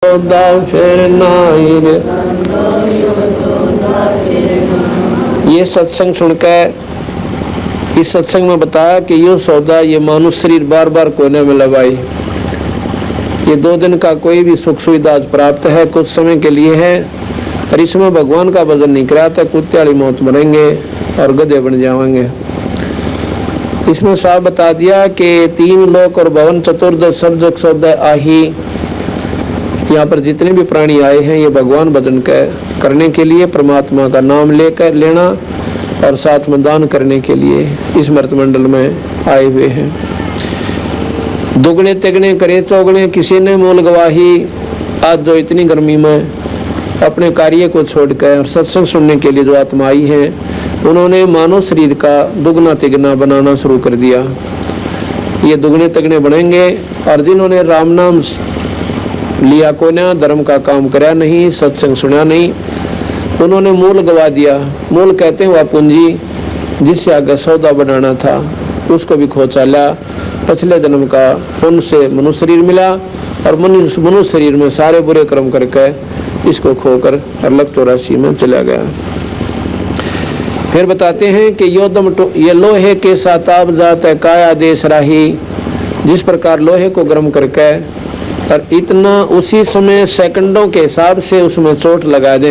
सौदा फिर नाई रे। ये सत्संग सुनकर इस सत्संग में बताया कि यो सौदा ये मानुष शरीर बार बार कोने में लगाई। ये 2 दिन का कोई भी सुख सुविधा प्राप्त है, कुछ समय के लिए है, और इसमें भगवान का भजन नहीं कराता कुत्ते वाली मौत मरेंगे और गधे बन जाएंगे। इसमें साफ बता दिया कि 3 लोक और भवन चतुर्दश सब जग सौदा आही। यहाँ पर जितने भी प्राणी आए हैं ये भगवान भजन करने के लिए, परमात्मा का नाम लेकर लेना और साथ में दान करने के लिए इस मृत मंडल में आए हुए हैं। दुगने तिगने करे चौगने किसी ने मूल गवाही। आज जो इतनी गर्मी में अपने कार्य को छोड़कर सत्संग सुनने के लिए जो आत्मा आई है, उन्होंने मानव शरीर का दुगना तिगना बनाना शुरू कर दिया। ये दुगने तिगने बनेंगे। और जिन्होंने राम नाम लिया को ना, धर्म का काम कराया नहीं, सत्संग सुना नहीं, उन्होंने मूल गवा दिया। मूल कहते हैं वह पूंजी जिससे आगे सौदा बनाना था, उसको भी खो चाला। पिछले जन्म का उनसे मनुष्य शरीर मिला और मनुष्य शरीर में सारे बुरे कर्म करके इसको खोकर अलग 84 में चला गया। फिर बताते हैं कि योदम ये लोहे के साथ आप जात है काया देश राही। जिस प्रकार लोहे को गर्म करके और इतना उसी समय सेकंडों के हिसाब से उसमें चोट लगा दे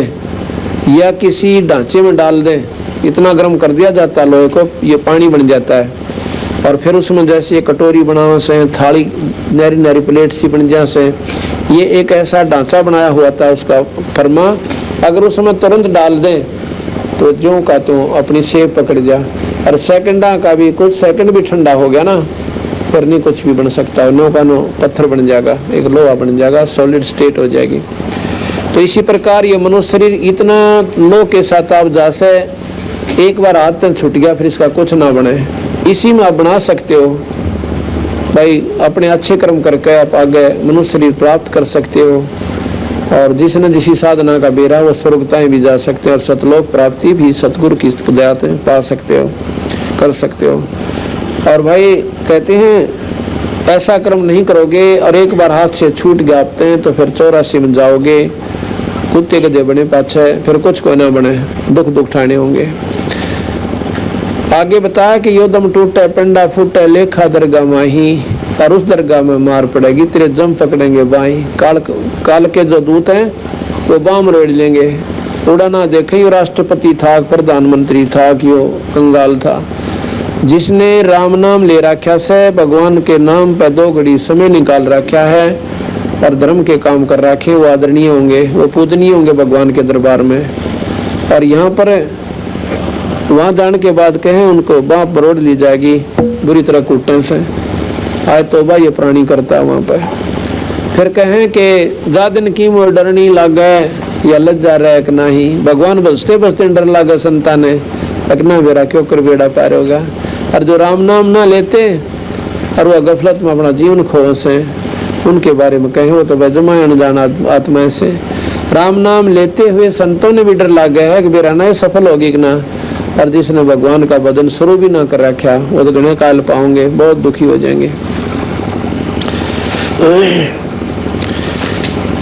या किसी ढांचे में डाल दे, इतना गर्म कर दिया जाता है लोहे को, ये पानी बन जाता है। और फिर उसमें जैसे कटोरी बनावा से, थाली नारी नारी प्लेट सी बन जा से, ये एक ऐसा ढांचा बनाया हुआ था उसका फरमा। अगर उसमें तुरंत डाल दे तो ज्यों का तो अपनी सेब पकड़ जा। और सेकंडा का भी कुछ सेकंड भी ठंडा हो गया ना, फिर नहीं कुछ भी बन सकता है। नो का नो पत्थर बन जाएगा, एक लोहा बन जाएगा, सॉलिड स्टेट हो जाएगी। तो इसी प्रकार ये मनुष्य शरीर इतना लो के साथ आप जा से एक बार हाथ तक छूट गया, फिर इसका कुछ ना बने। इसी में आप बना सकते हो भाई, अपने अच्छे कर्म करके आप आगे मनुष्य शरीर प्राप्त कर सकते हो। और जिसने जिसी साधना का बेरा वो स्वर्गताएं भी जा सकते हैं और सतलोक प्राप्ति भी सतगुरु की खुदात पा सकते हो, कर सकते हो। और भाई कहते हैं ऐसा कर्म नहीं करोगे और एक बार हाथ से छूट गया तो फिर 84 में जाओगे, कुत्ते गधे बने पाछे, फिर कुछ को ना बने, दुख ठाने होंगे। आगे बताया कि योदम टूटे पंडा फूटे लेखा दरगाह माही। और उस दरगाह में मार पड़ेगी, तेरे जम पकड़ेंगे बाई। काल के जो दूत हैं वो बाम रोड़ लेंगे। उड़ा ना देखे यो राष्ट्रपति था, प्रधानमंत्री था कि वो कंगाल था। जिसने राम नाम ले रखा से, भगवान के नाम पे 2 घड़ी समय निकाल रखा है और धर्म के काम कर रखे, वो आदरणीय होंगे, वो पूजनीय होंगे भगवान के दरबार में। और यहाँ पर वहां जाने के बाद कहें उनको बाप बरोड़ ली जाएगी बुरी तरह कूटने से। आए तौबा ये प्राणी करता है वहां पर। फिर कहें कि जा दिन की मोर डरनी लागे या लज्जा रहे कि नहीं। भगवान बसते बसते डर लागे संताने, लगना बेरा क्यों कर बेड़ा पार होगा। और जो राम नाम ना लेते और वह गफलत में अपना जीवन खोस है, उनके बारे में कहे वो तो बेजमा अनजान आत्मा से। राम नाम लेते हुए संतों ने भी डर लग गया है कि मेरा नए सफल होगी कि ना। और जिसने भगवान का भजन शुरू भी ना कर रखा वो तो घने काल पाओगे, बहुत दुखी हो जाएंगे।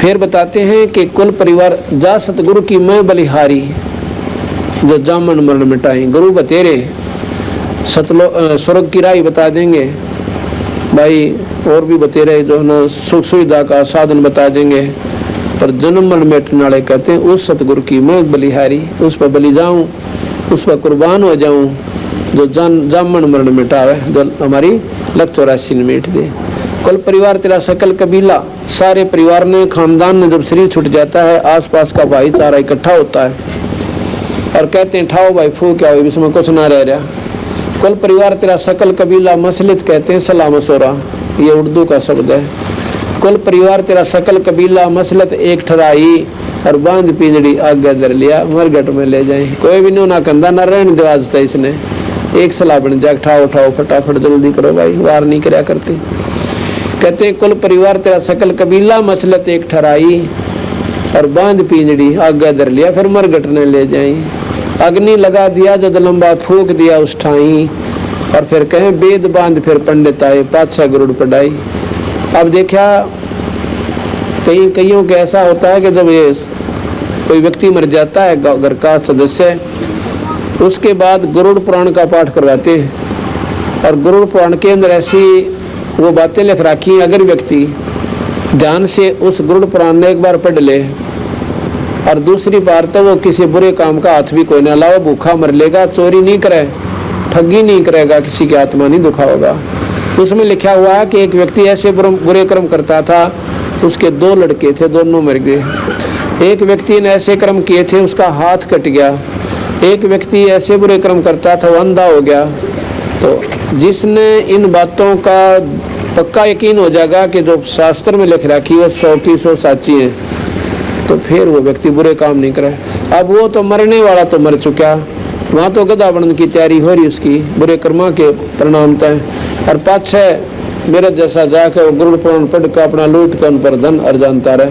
फिर बताते हैं कि कुल परिवार जा सतगुरु की मैं बलिहारी, जो जामन मरण मिटाई। गुरु बतेरे स्वर्ग की राह बता देंगे भाई, और भी बतेरे जो ना सुख सुविधा का साधन बता देंगे। पर जन्म मरण मिटने वाले कहते हैं उस सतगुरु की मैं बलिहारी, उस पर बलि जाऊं, उस पर कुर्बान हो जाऊं, जो जामन मरण मिटावे, जो हमारी लग 84 मिट दे। कुल परिवार तेरा सकल कबीला, सारे परिवार ने खानदान ने जब शरीर छूट जाता है, आसपास का भाईचारा इकट्ठा होता है और कहते हैं ठाओ भाई फू क्या हो, इसमें कुछ ना रह रहा। कुल परिवार तेरा सकल कबीला मसलित कहते हैं सलाम मसोरा, ये उर्दू का शब्द है। कुल परिवार तेरा सकल कबीला मसलत एक ठराई और बांध पिंजड़ी आगे दर लिया मरगट में ले जाए। कोई भी ना कंधा न रहने दो आज तक, इसने एक सलाह बन जाए ठाओ उठाओ फटाफट जल्दी करो भाई, वार नहीं कराया करते। कहते हैं कुल परिवार तेरा सकल कबीला मसलत एक ठराई और बांध पिंजड़ी आगे दर लिया फिर मरगट ने ले जाए। अग्नि लगा दिया जद लंबा फूक दिया उस ठाई। और फिर कहें वेद बांध फिर पंडित आए, पातशाह गरुड़ पढ़ाई। अब देखा कईयों के ऐसा होता है कि जब ये कोई व्यक्ति मर जाता है घर का सदस्य, उसके बाद गरुड़ पुराण का पाठ करवाते हैं। और गरुड़ पुराण के अंदर ऐसी वो बातें लिख रखी, अगर व्यक्ति ध्यान से उस गरुड़ पुराण ने एक बार पढ़ ले और दूसरी बार तो वो किसी बुरे काम का हाथ भी कोई ना लाओ, भूखा मर लेगा, चोरी नहीं करे, ठगी नहीं करेगा, किसी की आत्मा नहीं दुखाओगा। उसमें लिखा हुआ है कि एक व्यक्ति ऐसे बुरे कर्म करता था, उसके 2 लड़के थे, दोनों मर गए। एक व्यक्ति ने ऐसे कर्म किए थे, उसका हाथ कट गया। एक व्यक्ति ऐसे बुरे कर्म करता था, वो अंधा हो गया। तो जिसने इन बातों का पक्का यकीन हो जाएगा कि जो शास्त्र में लिख रखी है 100 की 100 साची है, तो फिर वो व्यक्ति बुरे काम नहीं करे। अब वो तो मरने वाला तो मर चुका, वहाँ तो गधा बनने की तैयारी हो रही उसकी बुरे कर्मा के परिणाम तय। और पाछे मेरे जैसा जाके वो गरुड़ पुराण पढ़ कर अपना लूट कर उन पर धन अर्जनता रहे।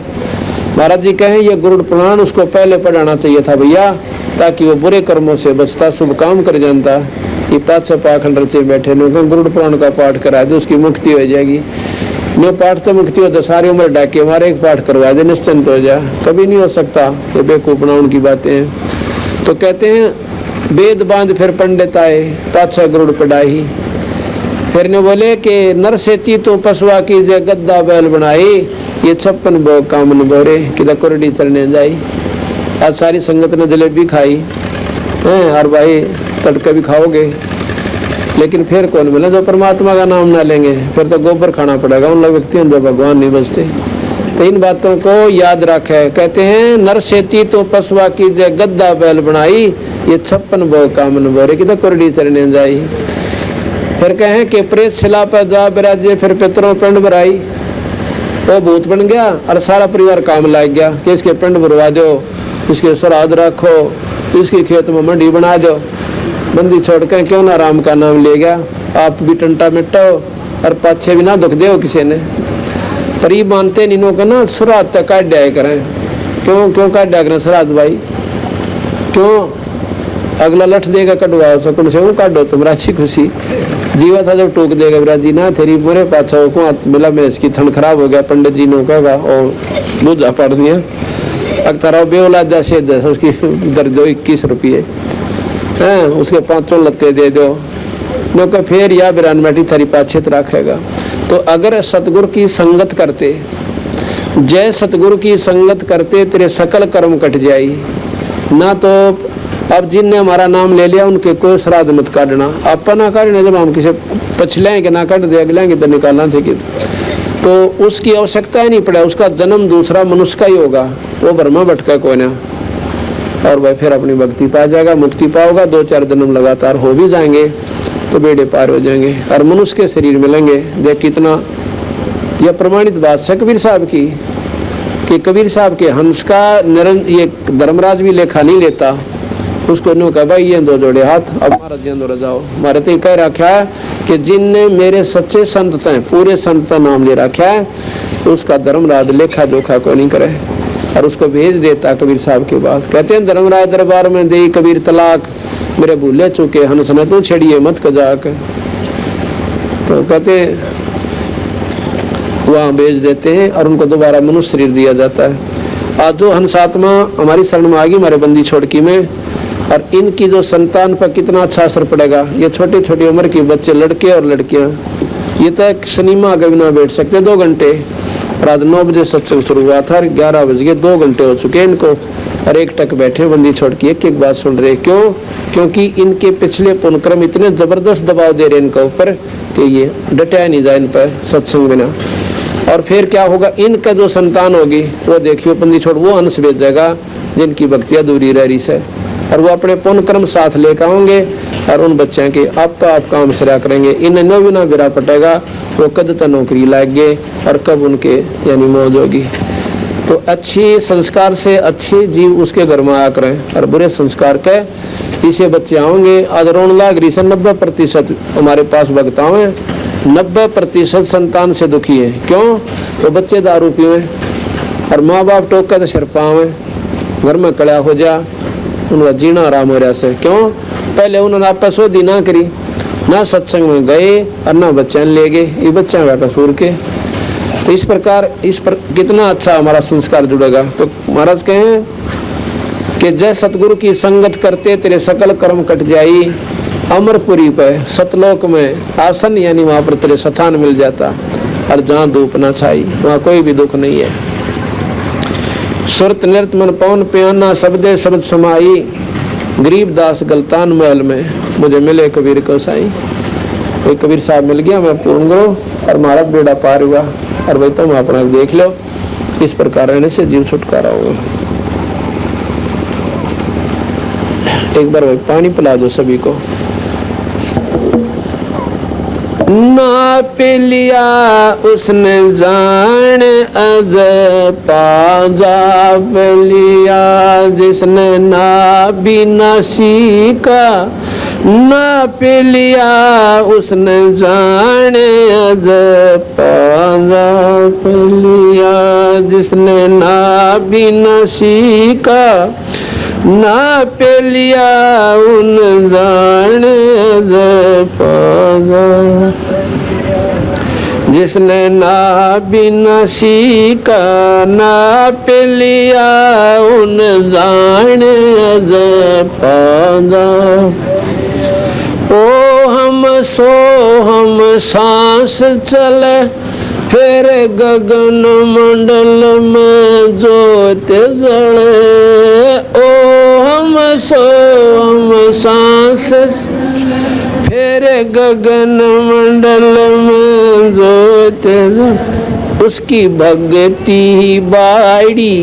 महाराज जी कहें ये गरुड़ पुराण उसको पहले पढ़ाना चाहिए था भैया, ताकि वो बुरे कर्मों से बचता, शुभ काम कर जानता। कि पाछे पाखंड रचे बैठे लोग गरुड़ पुराण का पाठ करा दे, उसकी मुक्ति हो जाएगी। नो पाठ तो मुक्ति हो तो सारी उम्र डाके हमारे एक पाठ करवा दे, निश्चिंत हो जा। कभी नहीं हो सकता, ये बेवकूफना उनकी बातें हैं। तो कहते हैं वेद बांध फिर पंडित आए, पाछा गरुड़ पढ़ाई। फिर ने बोले कि नर सेती तो पशुआ की जे गद्दा बैल बनाई, ये 56 भोग काम न बोरे कि कुरडी तरने जाई। आज सारी संगत ने जलेबी खाई और भाई तड़के भी खाओगे, लेकिन फिर कौन मिला जो परमात्मा का नाम ना लेंगे, फिर तो गोबर खाना पड़ेगा उन लोग व्यक्तियों जो भगवान नहीं बचते। तो इन बातों को याद रखे। कहते हैं नर सेती तो पशुआ की जे गद्दा बैल बनाई, ये 56 भोग काम न बोरे कि कुरडी तरने जाई। फिर कहें कि प्रेत शिला पर जा बिराजे, फिर पितरों पिंड भराई। वो भूत बन गया और सारा परिवार काम लाग गया कि इसके पिंड भरवा दो, इसके श्राद्ध रखो, इसके खेत में मंडी बना दो। बंदी छोड़कर क्यों ना राम का नाम ले गया, आप भी टंटा मिटाओ और पाछे भी ना दुख दे किसी ने। पर ये मानते निनो का ना श्राद्ध तक काट दिया करें। क्यों काट दिया करें श्राद्ध भाई? क्यों? अगला लठ देगा कटवाओ सकून से वो काटो तुम राची खुशी। जीवा था जब टोक देगा विराजी ना तेरी पूरे पाछा को मिला में इसकी थन खराब हो गया, पंडित जी ने कहेगा और लूजा पड़ दिया अक्तारा बेौलाद जैसे उसकी दर दो 21 रुपये है, उसके 5 लत्ते दे दो नो फिर या बिरान बैठी थारी पाछेत रखेगा। तो अगर सतगुरु की संगत करते, जय सतगुरु की संगत करते, तेरे सकल कर्म कट जाई ना। तो अब जिनने हमारा नाम ले लिया उनके कोई श्राद्ध मत काटना, आप ना काटने। जब हम किसी पछले के ना काट दे अगले तो निकालना थे कि तो उसकी आवश्यकता ही नहीं पड़ा। उसका जन्म दूसरा मनुष्य का ही होगा, वो ब्रह्मा भटका कोई ना, और वह फिर अपनी भक्ति पा जाएगा, मुक्ति पाओगा। 2-4 जन्म लगातार हो भी जाएंगे तो बेड़े पार हो जाएंगे और मनुष्य के शरीर मिलेंगे। देख कितना यह प्रमाणित बात है कबीर साहब की, कि कबीर साहब के हंस का ये धर्मराज भी लेखा नहीं लेता। उसको नो कहा भाई ये 2 जोड़े हाथ, अब महाराज जी अंदर जाओ। हमारे तो कह रखा है कि जिनने मेरे सच्चे संत हैं, पूरे संत का नाम ले रखा है, उसका धर्मराज लेखा जोखा को नहीं करे और उसको भेज देता कबीर साहब के बाद। कहते हैं धर्मराज दरबार में दे कबीर तलाक, मेरे भूले चुके हंस ने तू छड़िए मत कजाक। तो कहते वहां भेज देते हैं और उनको दोबारा मनुष्य शरीर दिया जाता है। आज जो हंस आत्मा हमारी शरण में आ गई हमारे बंदी छोड़की में, और इनकी जो संतान पर कितना अच्छा असर पड़ेगा। ये छोटी छोटी उम्र के बच्चे, लड़के और लड़कियां, ये तो एक सिनेमा आगे भी ना बैठ सकते 2 घंटे। रात 9 बजे सत्संग शुरू हुआ था, 11 बज गए, 2 घंटे हो चुके इनको, और एक टक बैठे बंदी छोड़ के एक बात सुन रहे। क्यों? क्योंकि इनके पिछले पुण्यक्रम इतने जबरदस्त दबाव दे रहे इनके ऊपर कि ये डटा नहीं जाए इन पर सत्संग बिना। और फिर क्या होगा, इनका जो संतान होगी वो देखियो बंदी छोड़ वो अंश भेजेगा जिनकी भक्ति अधूरी रह रही है, और वो अपने पुण्य कर्म साथ लेकर आएंगे और उन बच्चों के आप काम सिरा करेंगे। इन्हें न भी ना बिरा पटेगा, वो कद तक नौकरी लाएंगे और कब उनके यानी मौज होगी। तो अच्छी संस्कार से अच्छे जीव उसके घर में आया करें, और बुरे संस्कार के इसे बच्चे आओगे। आज रोन लाग रही से 90% हमारे पास भक्ताओं है, 90% संतान से दुखी है। क्यों? तो बच्चे दारू पीवे और माँ बाप टोका तो सिर पावे, घर में कड़ा हो जा, उनका जीना आराम हो रहा से। क्यों? पहले उन्होंने आपस में ना करी, ना सत्संग में गए और ना बच्चे ले गए, ये बच्चा का कसूर के। तो इस प्रकार कितना अच्छा हमारा संस्कार जुड़ेगा। तो महाराज कहें कि जय सतगुरु की संगत करते तेरे सकल कर्म कट जाई, अमरपुरी पे सतलोक में आसन यानी वहां पर तेरे स्थान मिल जाता, और जहां धूप न छाई वहां कोई भी दुख नहीं है। सुरत नृत मन पवन प्याना शब्दे शब्द समाई, गरीबदास गलतान महल में मुझे मिले कबीर को साई। कोई कबीर साहब मिल गया, मैं पूर्ण गुरु और महारा बेड़ा पार हुआ, और भाई तुम अपना देख लो। इस प्रकार रहने से जीव छुटकारा होगा। एक बार भाई पानी पिला दो सभी को। ना पी लिया उसने जान अज पाजा लिया, जिसने ना भी ना सीखा ना पी लिया उसने जान अज पाजा लिया, जिसने ना भी ना सीखा ना पे लिया उन जान पागा, जिसने ना भी न सीखा ना पे लिया उन जान पागा। ओ हम सांस चले फिर गगन मंडल में जोत जले, ओ हम सांस फिर गगन मंडल में जोत जले, उसकी भक्ति बाड़ी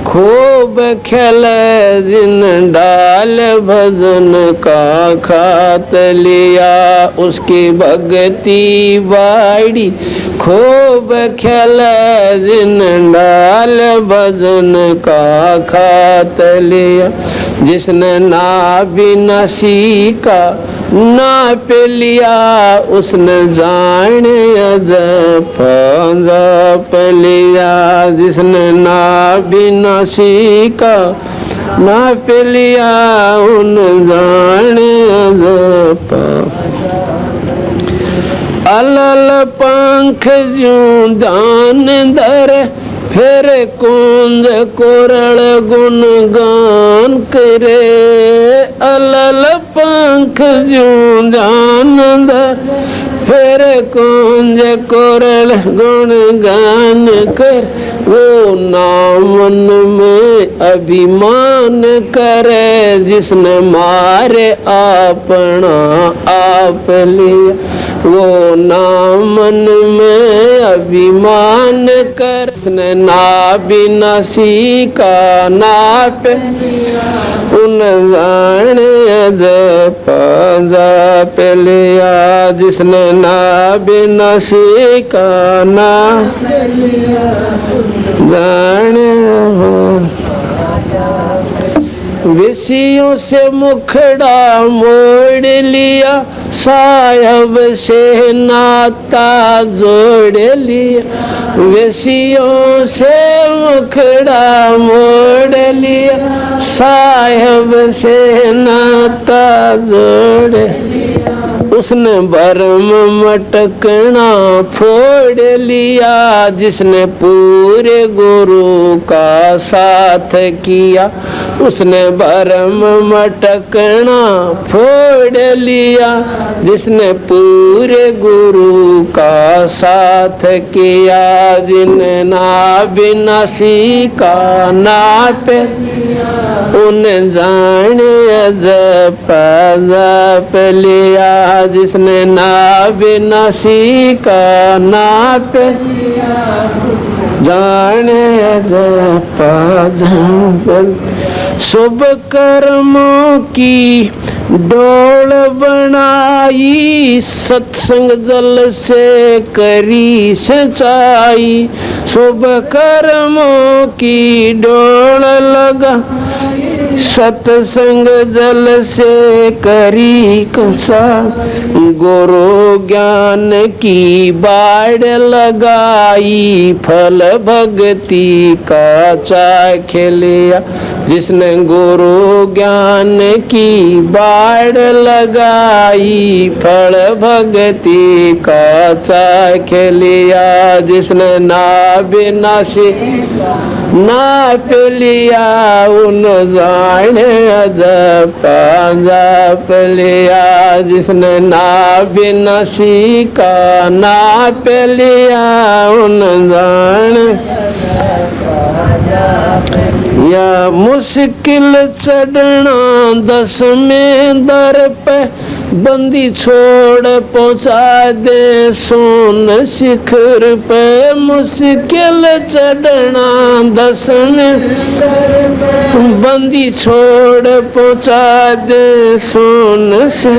खूब खेले जिन डाल भजन का खात लिया, उसकी भक्ति बाड़ी खूब खेले जिन डाल भजन का खात लिया, जिसने ना भी न सीखा ना पे लिया उसने जान अज पाजा लिया, जिसने ना भी न सीखा ना पे लिया उन जान अज पा। अलल पंख ज्यों दान धर फिर कुंज कोरल गुण गान करे, अलल पंख ज्यों दान धर फिर कुंज कोरल गुण गान कर, वो नामन में अभिमान करे, जिसने मारे अपना आप लिया, वो नामन में अभिमान कर, ना भी न सीखा ना पे उन जान अज पाजा पे लिया, जिसने ना भी न सीखा ना जान। विषयों से मुखड़ा मोड़ लिया, साहब से नाता जोड़ लिया, विषयों से मुखड़ा मोड़ लिया, साहब से नाता जोड़ लिया, उसने भरम मटकना फोड़ लिया, जिसने पूरे गुरु का साथ किया, उसने भरम मटकना फोड़ लिया, जिसने पूरे गुरु का साथ किया, जिन्हें ना बिना सीखा ना पे उन जान अज पाजा लिया, जिसने ना बिना सीखा ना पे जान अज पाजा। शुभ कर्मों की डोल बनाई, सत्संग जल से करी सच्चाई, शुभ कर्मों की डोल लगा, सत्संग जल से करी कसा, गुरु ज्ञान की बाढ़ लगाई, फल भक्ति का चाख लिया, जिसने गुरु ज्ञान की बाढ़ लगाई, फल भक्ति का चाख लिया। जिसने नाविनाशी नाप लिया, उन जाने अजब जाप लिया। जिसने नाविनाशी का नाप लिया, उन जाने या मुश्किल चढ़ना 10वें दर पे, बंदी छोड़ पहुंचा दे सोन शिखर पे। मुश्किल चढ़ना 10वें बंदी छोड़ पहुंचा दे सोन से।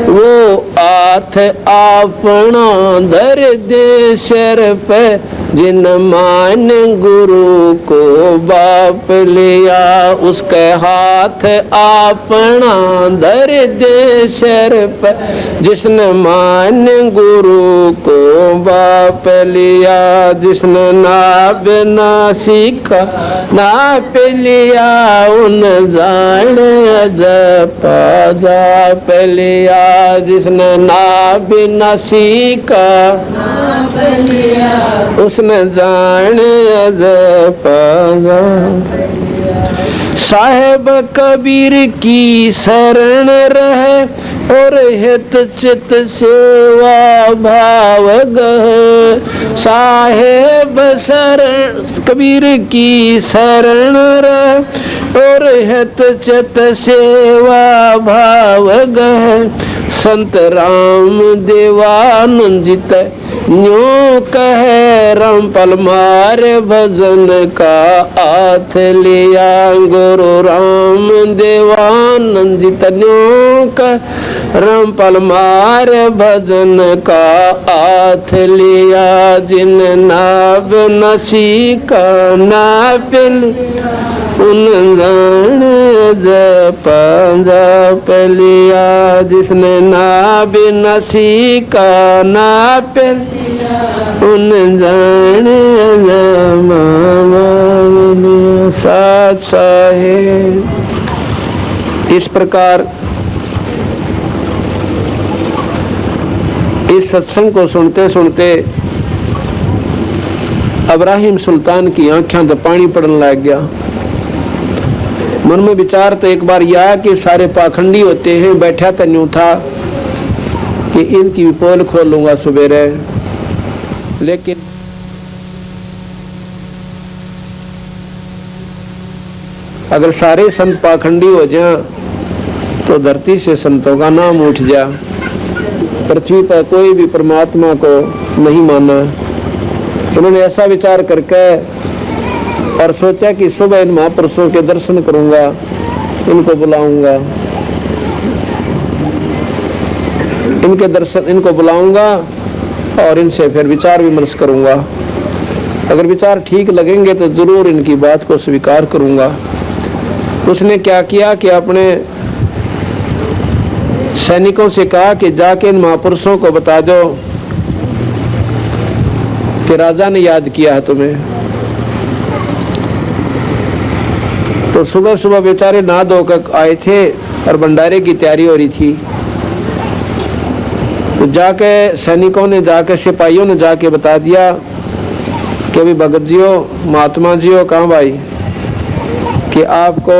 वो हाथ अपना धर दे सिर पे, जिन मान गुरु को बाप लिया। उसके हाथ अपना धर दे सिर पे, जिसने मान गुरु को बाप लिया। जिसने नाप ना सीखा नाप लिया, उन जाने जप जाप लिया। जिसने नाप ना सीखा उसने जाने जप साहेब कबीर की शरण रहे, और हित चित सेवा भाव गह। साहेब शरण कबीर की शरण रहे, और हित चित सेवा भाव गह। संत राम देवानंदित न्यों कहे, रामपाल मारे भजन का हाथ लिया। गुरु राम देवानंदित न्यों कहे, रामपाल मारे भजन का हाथ लिया। जिन नाव नसी का नाप उन जाने जप जाप लिया। जिसने नाव नसी का नाप उन जाने साथ साहेब। इस प्रकार इस सत्संग को सुनते सुनते इब्राहिम सुल्तान की आंखें तो पानी पड़ने लग गया। मन में विचार तो एक बार यह कि सारे पाखंडी होते हैं, बैठा तो न्यू था कि इनकी भी पोल खोलूंगा सवेरे। लेकिन अगर सारे संत पाखंडी हो जाएं तो धरती से संतों का नाम उठ जा। पृथ्वी पर कोई भी परमात्मा को नहीं माना। उन्होंने ऐसा विचार करके और सोचा कि सुबह इन महापुरुषों के दर्शन करूंगा, इनको बुलाऊंगा, इनको बुलाऊंगा और इनसे फिर विचार विमर्श करूंगा। अगर विचार ठीक लगेंगे तो जरूर इनकी बात को स्वीकार करूंगा। उसने क्या किया कि अपने सैनिकों से कहा कि जाके इन महापुरुषों को बता दो कि राजा ने याद किया है तुम्हें। तो सुबह सुबह बेचारे नहा धोकर आए थे और भंडारे की तैयारी हो रही थी। तो जाके सैनिकों ने जाके सिपाहियों ने जाके बता दिया कि अभी भगत जी हो, महात्मा जी हो, कहाँ भाई, कि आपको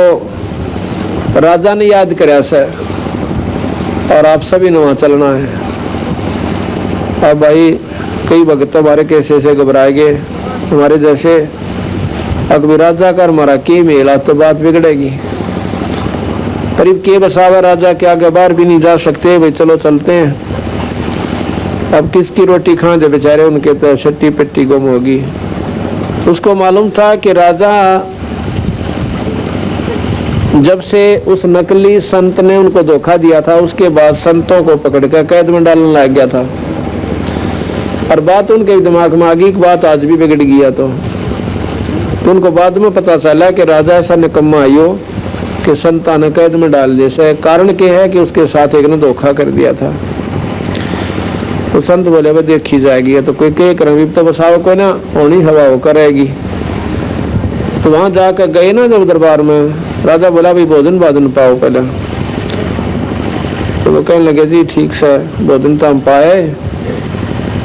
राजा ने याद कराया सर और आप सभी ने वहां चलना है। अब भाई कई भगत हमारे कैसे से घबराए गए, हमारे जैसे अकबर राजा का हमारा के मेला तो बात बिगड़ेगी। करीब के बसावा राजा के आगे बाहर भी नहीं जा सकते, भाई चलो चलते हैं। अब किसकी रोटी खाएं जब बेचारे, उनके तो छट्टी पिट्टी गुम होगी। उसको मालूम था कि राजा जब से उस नकली संत ने उनको धोखा दिया था, उसके बाद संतों को पकड़कर कैद में डालने लग गया था। और बात उनके दिमाग में आ गई कि बात आज भी बिगड़ गया। तो उनको बाद में पता चला कि राजा ऐसा निकम्मा आयो कि संता ने कैद में डाल दिया। कारण क्या है कि उसके साथ एक ने धोखा कर दिया था। तो संत बोले भाई देखी जाएगी, तो कोई कह कर तो बसाव को ना होनी हवा हो करेगी। तो वहां जाकर गए ना जब दरबार में, राजा बोला भाई भोजन भाजन पाओ पहले। तो वो कहने लगे जी ठीक से भोजन तो हम पाए।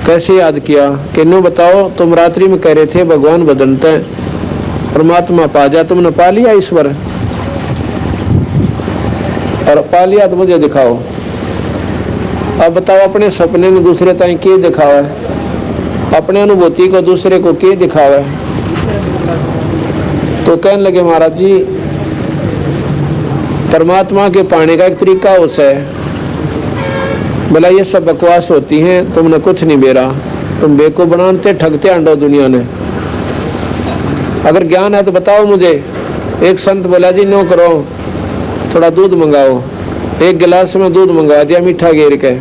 कैसे याद किया कि नो बताओ, तुम रात्रि में कह रहे थे भगवान बदलते परमात्मा पा जा, तुमने पा लिया ईश्वर? और पा लिया तो मुझे दिखाओ। अब बताओ अपने सपने में दूसरे ताई के दिखावा है, अपने अनुभूति को दूसरे को के दिखावा है? तो कहने लगे महाराज जी परमात्मा के पाने का एक तरीका उसे है। बोला ये सब बकवास होती हैं, तुमने कुछ नहीं बेरा, तुम बेको बनाते ठगते अंडो दुनिया ने। अगर ज्ञान है तो बताओ मुझे। एक संत बोला जी नो करो, थोड़ा दूध मंगाओ। एक गिलास में दूध मंगा दिया मीठा घेर के,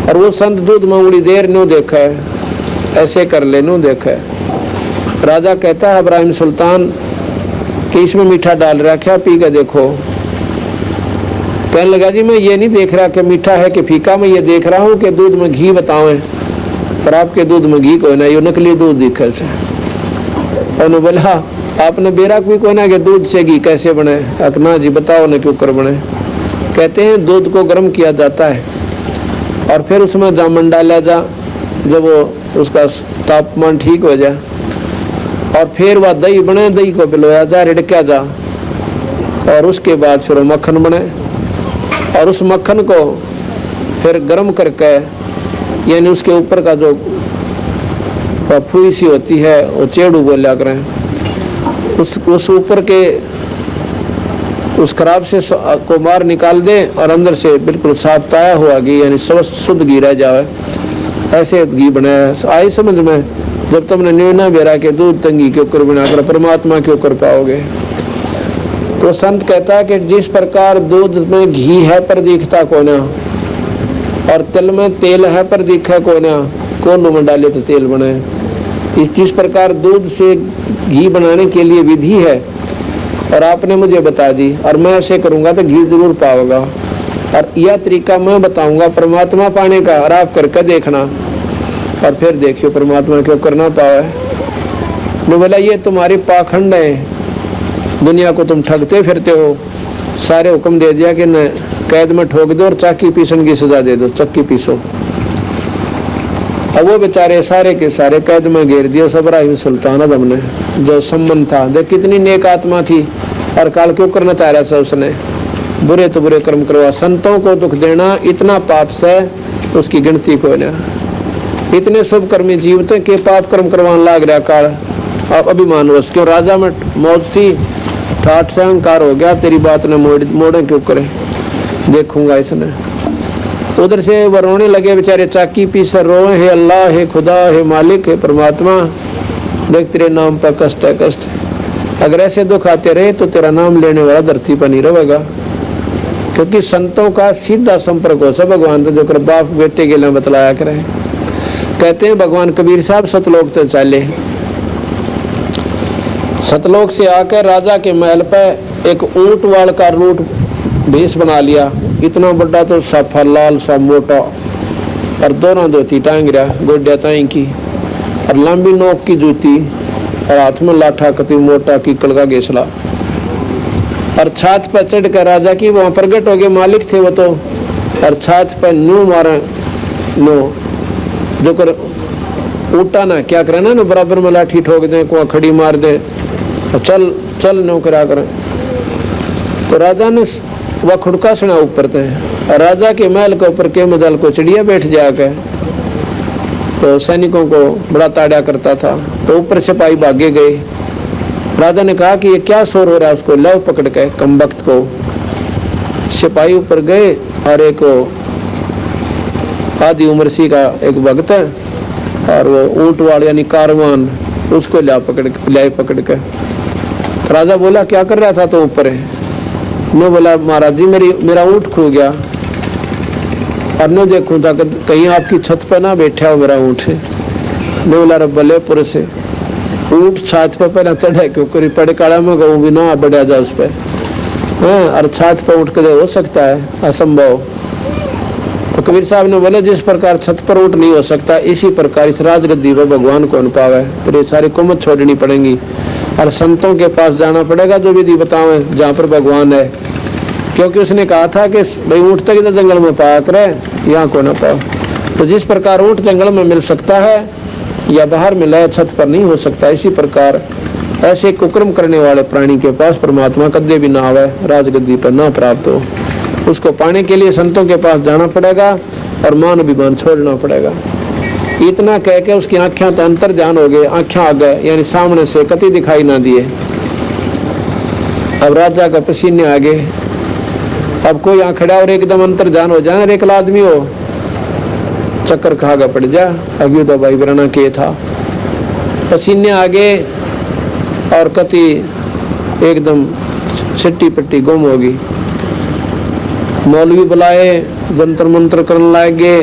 और वो संत दूध मंगड़ी देर नो देखा है, ऐसे कर ले नो देखा है। राजा कहता है इब्राहिम सुल्तान कि इसमें मीठा डाल रखा, पी के देखो। कहने लगा जी मैं ये नहीं देख रहा कि मीठा है कि फीका, मैं ये देख रहा हूँ कि दूध में घी बताओ, पर आपके दूध में घी कोई ना, ये नकली दूध दिखे से। उन्होंने बोला आपने बेरा कोई कोई ना कि दूध से घी कैसे बने? अकना जी बताओ ना क्यों कर बने। कहते हैं दूध को गर्म किया जाता है और फिर उसमें जामुन डाला जा, जब वो उसका तापमान ठीक हो जाए, और फिर वह दही बने, दही को पिलोया जा, रिड़का जा, और उसके बाद फिर वो मक्खन बने, और उस मक्खन को फिर गर्म करके, यानी उसके ऊपर का जो फूई सी होती है वो चेड़ू बोला करें, उस ऊपर के उस खराब से को मार निकाल दे और अंदर से बिल्कुल साफ ताया हुआ घी, यानी शुद्ध घी रह जाए, ऐसे घी बनाया। आई समझ में? जब तुमने न्यूना बेरा के दूध तंगी के ऊपर बनाकर परमात्मा के ऊपर पाओगे। तो संत कहता है कि जिस प्रकार दूध में घी है पर दिखता को ना, और तिल में तेल है पर दिखा को ना, कौन में डाले तो तेल बने। जिस प्रकार दूध से घी बनाने के लिए विधि है और आपने मुझे बता दी, और मैं ऐसे करूंगा तो घी जरूर पाओगा, और यह तरीका मैं बताऊंगा परमात्मा पाने का, और आप करके देखना, और फिर देखियो परमात्मा क्यों करना पावे। मैं बोला ये तुम्हारी पाखंड है, दुनिया को तुम ठगते फिरते हो। सारे हुक्म दे दिया कि न कैद में ठोक दो और चाकी पीसन की सजा दे दो, चक्की पीसो। अब वो बेचारे सारे के सारे कैद में घेर दिए सब इब्राहिम सुल्तान आजम ने, जो संबंध था। देख कितनी नेक आत्मा थी, और काल क्यों करना चाह रहा था उसने, बुरे तो बुरे कर्म करवा। संतों को दुख देना इतना पाप से उसकी गिनती को ना, इतने शुभ कर्मी जीव थे कि पाप कर्म करवाने लाग रहा काल। अब अभिमान वश क्यों, राजा में मौत थी, ठाठ से अहंकार हो गया, तेरी बात ने मोड़े क्यों करे, देखूंगा इसने। उधर से वो रोने लगे बेचारे, चाकी पीसर रोए, हे अल्लाह, हे खुदा, हे मालिक, हे परमात्मा, देख तेरे नाम पर कष्ट है कष्ट। अगर ऐसे दुख आते रहे तो तेरा नाम लेने वाला धरती पर नहीं रहेगा, क्योंकि संतों का सीधा संपर्क हो सब भगवान से, जो कर बाप बेटे के लिए बतलाया करे। कहते हैं भगवान कबीर साहब सतलोक से चले, सतलोक से आकर राजा के महल पे एक ऊंट वाल का रूट भेष बना लिया, इतना बड़ा तो साफा लाल सा मोटा, और दोनों धोती टांग रहा गोड्या ताई की, और लंबी नोक की जूती, और हाथ में लाठा कति मोटा कीकड़ का गेसला, और छात पर चढ़ कर राजा की वहां प्रगट हो गए। मालिक थे वो तो, और छात पर न्यू मारे नो, जो कर उठा ना क्या करे ना, बराबर में लाठी ठोक दे, को खड़ी मार दे, चल चल नो करा कर। तो राजा ने वह खुड़का सुना ऊपर थे, और राजा के महल के ऊपर के मदल को चिड़िया बैठ जाकर, तो सैनिकों को बड़ा ताड़ा करता था। तो ऊपर सिपाही भागे गए। राजा ने कहा कि ये क्या शोर हो रहा है, उसको लव पकड़ के कम वक्त को। सिपाही ऊपर गए, और एक आदि उम्र सी का एक भक्त है, और वो ऊंट वाले यानी कारवान, उसको ला पकड़ के। राजा बोला क्या कर रहा था? तो ऊपर है। मैं बोला महाराज जी मेरा ऊंट खो गया, और मैं देखूं था कहीं आपकी छत पर ना बैठा हो मेरा ऊंट। मैं बोला रब्बले पुर से ऊंट छात पर पहले चढ़े, क्योंकि पड़े काड़ा में गऊ भी ना बढ़ा जा उस पर, और छात पर उठ कर हो सकता है, असंभव। तो कबीर साहब ने बोले जिस प्रकार छत पर उठ नहीं हो सकता, इसी प्रकार इस राजगद्दी पर भगवान कौन पावे, फिर ये सारी कुमत छोड़नी पड़ेगी। और संतों के पास जाना पड़ेगा जो विधि बतावें जहाँ पर भगवान है, क्योंकि उसने कहा था कि भाई ऊँट तक तो जंगल में पाया करे, यहाँ को ना पाओ। तो जिस प्रकार ऊँट जंगल में मिल सकता है या बाहर मिला है, छत पर नहीं हो सकता, इसी प्रकार ऐसे कुकर्म करने वाले प्राणी के पास परमात्मा कदे भी ना आवे, राजगद्दी पर ना प्राप्त हो। उसको पाने के लिए संतों के पास जाना पड़ेगा और मान अभिमान छोड़ना पड़ेगा। इतना कह के उसकी आंखें तो अंतर ध्यान हो गए, आंखें आ गए, यानी सामने से कति दिखाई ना दिए। अब राजा का पसीने आ गए। अब कोई यहाँ खड़ा और एकदम अंतर ध्यान हो जाए, एक आदमी हो चक्कर खागा पड़ जा। अभी तो भाई बरना के था, पसीने आ गए और कति एकदम सिट्टी पट्टी गुम होगी। मौलवी बुलाए, जंतर मंत्र करने लगे,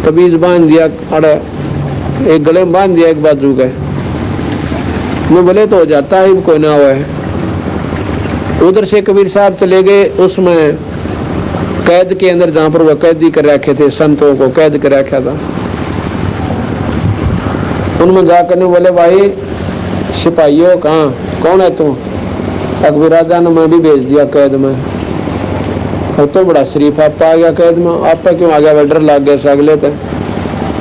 तबीज बांध दिया, अरे एक गले में बांध दिया, एक बाजू गए वो बोले तो हो जाता है, कोई ना हुआ। उधर से कबीर साहब चले गए, उसमें कैद के अंदर जहां पर वह कैदी कर रखे थे, संतों को कैद कर रखा था, उनमें जाकर बोले भाई सिपाहियों कहाँ, कौन है तू? अकबर राजा ने मैं भी भेज दिया कैद में। तो बड़ा शरीफ आप आ गया कैद में, आप क्यों आ गया? डर लग गया सगले पे।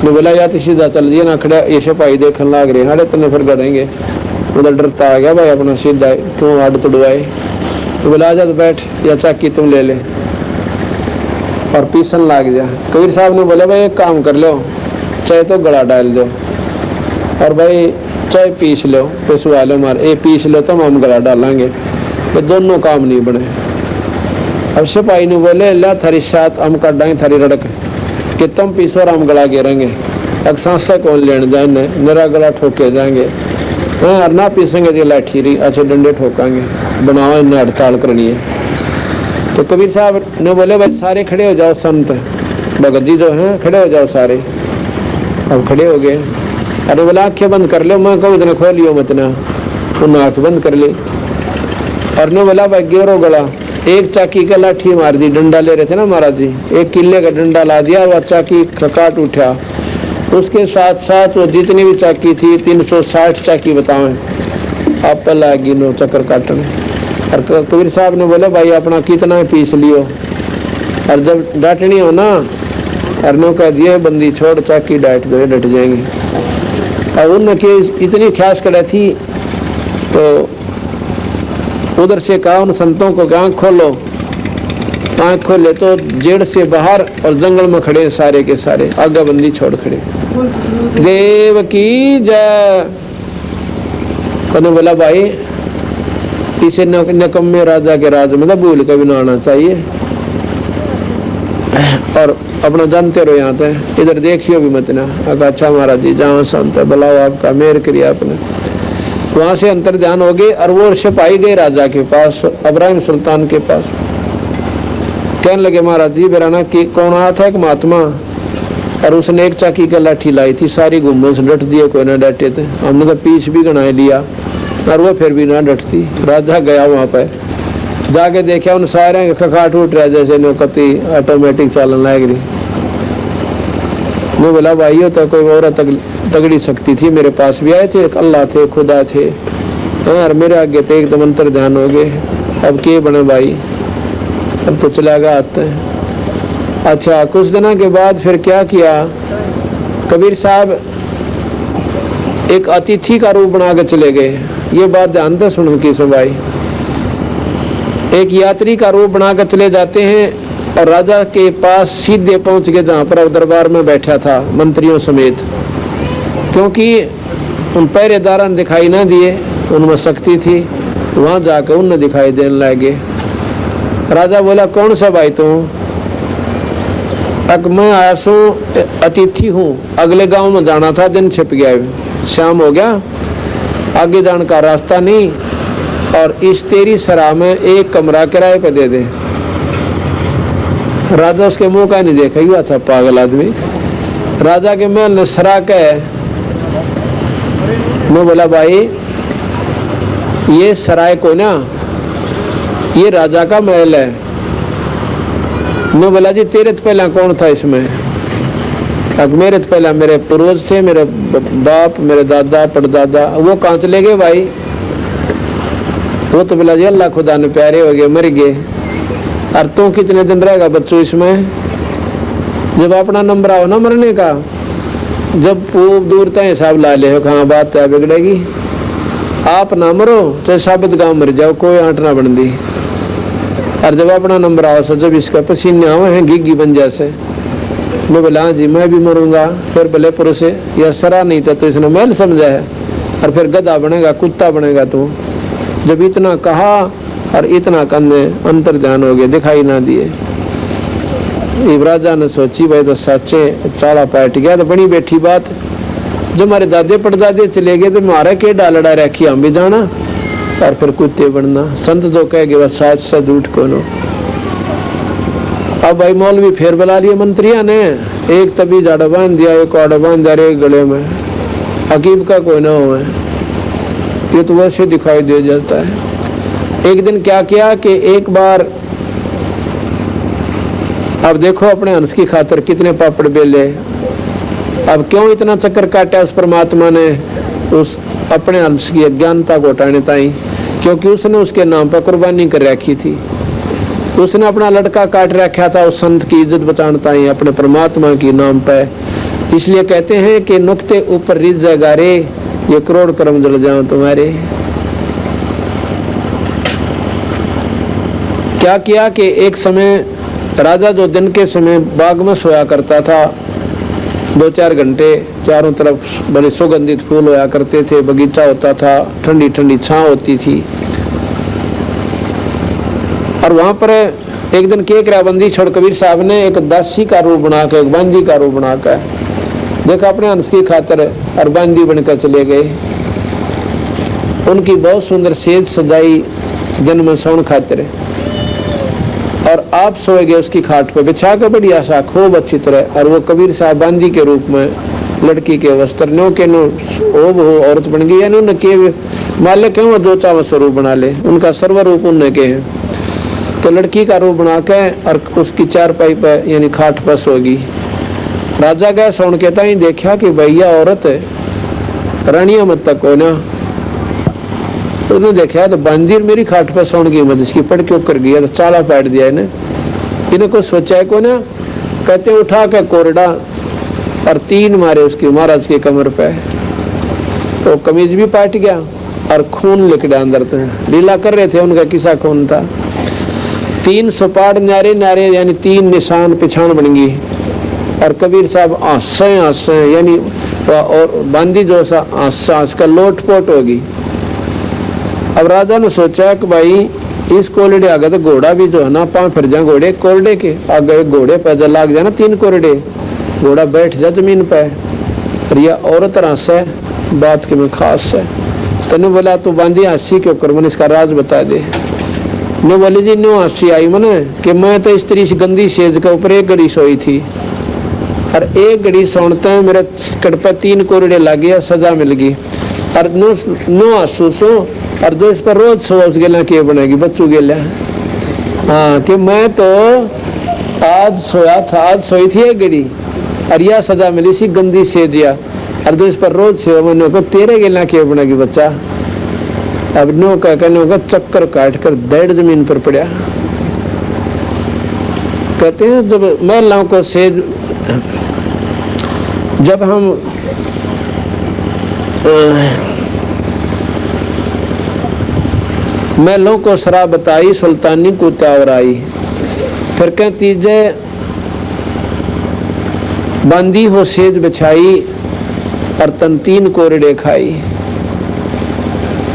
बोला या तो सीधा चल दिया ना, खड़ा ये सिपाही देखने लग रहे हैं, तने फिर गड़ेंगे। उधर डरता आ गया भाई अपना सीधा, क्यों आड़ तोड़वाए? तो बोला आजा तो बैठ, या चाकी तुम ले ले, और पीसन लग जा। कबीर साहब ने बोला भाई एक काम कर लो, चाहे तो गला डाल दो और भाई चाहे पीस लो, पिसवा लो मारे, पीस लो तो हम गला डालेंगे, तो दोनों काम नहीं बने। अब सिपाही ने बोले ला थारी साथ हम कर देंगे थारी रड़क कि तुम पीसो और हम गला गिरेंगे। अब सांसा कौन लेने जाए, मेरा गला ठोके जाएंगे, और ना पीसेंगे तो लाठी रही अच्छे डंडे ठोकांगे, बनाओ इन्हें हड़ताल करनी है। तो कबीर साहब ने बोले भाई सारे खड़े हो जाओ, संत भगत जी जो हैं खड़े हो जाओ सारे। अब खड़े हो गए। अरे बोला आंखें बंद कर लो, मैं कहूँ इतना खोलियो मत ना, उन्हें आंख बंद कर ली। और ने बोला भाई गिरो गला, एक चाकी का लाठी मार दी, डंडा ले रहे थे ना महाराज जी, एक किले का डंडा ला दिया, वह चाकी काट उठा। उसके साथ साथ वो जितनी भी चाकी थी 360 चाकी बताओ आप पहला गिनो चक्कर काटने। और कबीर साहब ने बोले भाई अपना कितना पीस लियो, और जब डांटनी हो ना, और नो कह दिए बंदी छोड़ चाकी डांट दो, डट जाएंगी। और उनके इतनी ख्यास कड़ा थी, तो उधर से कहा उन संतों को आंख खोलो। आंख खोले तो जेड़ से बाहर और जंगल में खड़े सारे के सारे, आगा बंदी छोड़ खड़े। देव की जय। कहने बोला भाई इसे नकम्मे राजा के राज में भूल कभी ना आना चाहिए, और अपना जानते रहो यहाँ पे, इधर देखियो भी मत ना। अच्छा महाराज जी जहाँ संत है बुलाओ, आपका मेहर करिए आपने। वहां से अंतर ध्यान हो गए और वो सिपाही गए राजा के पास, इब्राहिम सुल्तान के पास। कहने लगे महाराज जी बेराना की कौन आया था? एक महात्मा, और उसने एक चाकी का लाठी लाई थी, सारी गुम्बद से डट दिए, कोई ना डटे थे। हमने तो पीस भी गना लिया और वो फिर भी ना डटती। राजा गया वहां पर, जाके देखा उन सारे खखाट उठ रहा जैसे कति ऑटोमेटिक चालन लग रही। मैं बोला भाइयों तो कोई और तगड़ी शक्ति थी, मेरे पास भी आए थे, अल्लाह थे, खुदा थे, और मेरे आगे तो एकदम अंतर ध्यान हो गए। अब के बने भाई, अब तो चला गया आते हैं। अच्छा कुछ दिनों के बाद फिर क्या किया, कबीर साहब एक अतिथि का रूप बना कर चले गए। ये बात ध्यान से सुनो की सब भाई, एक यात्री का रूप बनाकर चले जाते हैं और राजा के पास सीधे पहुंच गए जहां पर दरबार में बैठा था मंत्रियों समेत, क्योंकि उन पहरेदारों ने दिखाई ना दिए, उनमें शक्ति थी। वहां जाकर उन्हें दिखाई देने लगे। राजा बोला कौन सा भाई तू? मैं आया सू अतिथि हूँ, अगले गांव में जाना था, दिन छिप गया, शाम हो गया, आगे जाने का रास्ता नहीं, और इस तेरी सराह में एक कमरा किराए पे दे दे। राजा उसके मुंह का नहीं देखा, हुआ था पागल आदमी। राजा के महल ने सरा के मैं बोला भाई ये सराय को ना, ये राजा का महल है। मैं बोला जी तेरे तो पहला कौन था इसमें? अब मेरे तो पहला मेरे पूर्वज थे, मेरे बाप, मेरे दादा, परदादा। वो कहाँ चले गए भाई? वो तो बोला जी अल्लाह खुदा ने प्यारे हो गए, मर गए। और तू कितने दिन रहेगा बच्चों इसमें? जब अपना नंबर आओ ना मरने का, जब खूब दूर तक हिसाब ला ले, कहाँ बात है बिगड़ेगी। आप ना मरो तो साबित गाँव मर जाओ, कोई आंट ना बन दी। और जब अपना नंबर आओ सो जब इसका पसीने आवे हैं घिग्गी बन जैसे, मैं बोला हाँ जी मैं भी मरूंगा। फिर भले पुरुष या सरा नहीं था तो इसने मैल समझा है, और फिर गधा बनेगा, कुत्ता बनेगा। तू जब इतना कहा और इतना करने अंतर ध्यान हो गया, दिखाई ना दिए। राजा ने सोची भाई तो सच्चे चाड़ा पाट गया, तो बड़ी बैठी बात। जब हमारे दादे पड़दादे चले गए तो मारा के डालड़ा रखी हम भी जाना, और फिर कुत्ते बनना। संत तो कह गए बस साच सा झूठ कोनो। अब भाई मौलवी फिर बुला लिए मंत्रिया ने, एक तभी जाड़ा बांध दिया, एक आड़ा बांध दिया एक गले में, अकीब का कोई ना हो। ये तो वैसे दिखाई दे जाता है। एक दिन क्या किया कि एक बार, अब देखो अपने हंस की खातिर कितने पापड़ बेले। अब क्यों इतना चक्कर काटा उस परमात्मा ने उस अपने हंस की अज्ञानता को हटाने ताई? क्योंकि उसने उसके नाम पर कुर्बानी कर रखी थी। उसने अपना लड़का काट रखा था उस संत की इज्जत बचाने ताई, अपने परमात्मा की नाम पर। इसलिए कहते हैं कि नुक्ते ऊपर रिज गारे, ये करोड़ कर्म जल जाओ तुम्हारे। क्या किया कि एक समय राजा जो दिन के समय बाग में सोया करता था, 2-4 घंटे चारों तरफ बड़े सुगंधित फूल होया करते थे, बगीचा होता था, ठंडी ठंडी छांव होती थी। और वहां पर एक दिन केकरा बंदी छोड़ कबीर साहब ने एक दासी का रूप बनाकर, एक बांदी का रूप बनाकर देखा अपने हंस की खातिर, और बांदी बनकर चले गए। उनकी बहुत सुंदर सेज सजाई जन्म सौन खातिर, और आप सोए गए उसकी खाट पर बिछा कर बढ़िया सा खूब अच्छी तरह। और वो कबीर साहब बांदी के रूप में लड़की के वस्त्र नो के नो हो औरत बन गई, यानी उन्हें के मालिक क्यों वो 2 स्वरूप बना ले, उनका सर्व रूप उन्हें के है। तो लड़की का रूप बना के और उसकी चारपाई पर यानी खाट पर सोगी। राजा गया सौन के ताई, देखा कि भैया औरत रानिया मत तक हो ना। उसने देखा तो बांदी मेरी खाट पर सौन की मत, इसकी पड़ के ऊपर गया तो चाला पाट दिया इन्हें को सोचा है को ना। कहते उठा के कोरडा और 3 मारे उसकी महाराज की कमर पे, तो कमीज भी पाट गया और खून लिकड़ा अंदर से। लीला कर रहे थे, उनका किसा खून था। 3 सपाट नारे नारे यानी 3 निशान पिछाण बन गई। और कबीर साहब आसे यानी और बांदी जो सा आस का लोटपोट होगी। अब राजा ने सोचा कि भाई इस कोरडे आगे तो घोड़ा भी जो है ना, 5 फिर जा घोड़े कोरडे के आगे, घोड़े पैदल लाग जाना 3 कोरडे, घोड़ा बैठ जा जमीन पे। और यह औरत रस है बात के में खास है। तने बोला तू बांधी हंसी क्यों कर, मैंने इसका राज बता दे। ने बोली जी न्यू हंसी आई मैंने कि मैं तो स्त्री से गंदी सेज के ऊपर 1 घड़ी सोई थी, और 1 घड़ी सोनते हैं मेरे कड़ पे 3 कोरडे लग गया, सजा मिल गई। और नो आंसू सो, और जो इस पर रोज सो उस गेला के बनेगी बच्चू गेला। हाँ कि मैं तो आज सोया था, आज सोई थी 1 घड़ी और यह सजा मिली सी गंदी सेजिया, और जो इस पर रोज सो मैंने को तेरे गेला के बनेगी बच्चा। अब नो का कहने होगा चक्कर काट कर डेढ़ जमीन पर पड़ा। कहते हैं जब महिलाओं को सेज, जब हम महलों को शराब बताई, सुल्तानी को त्यावर आई। फिर कहती जे बांदी हो सेज बिछाई और तन 3 कोरडे खाई।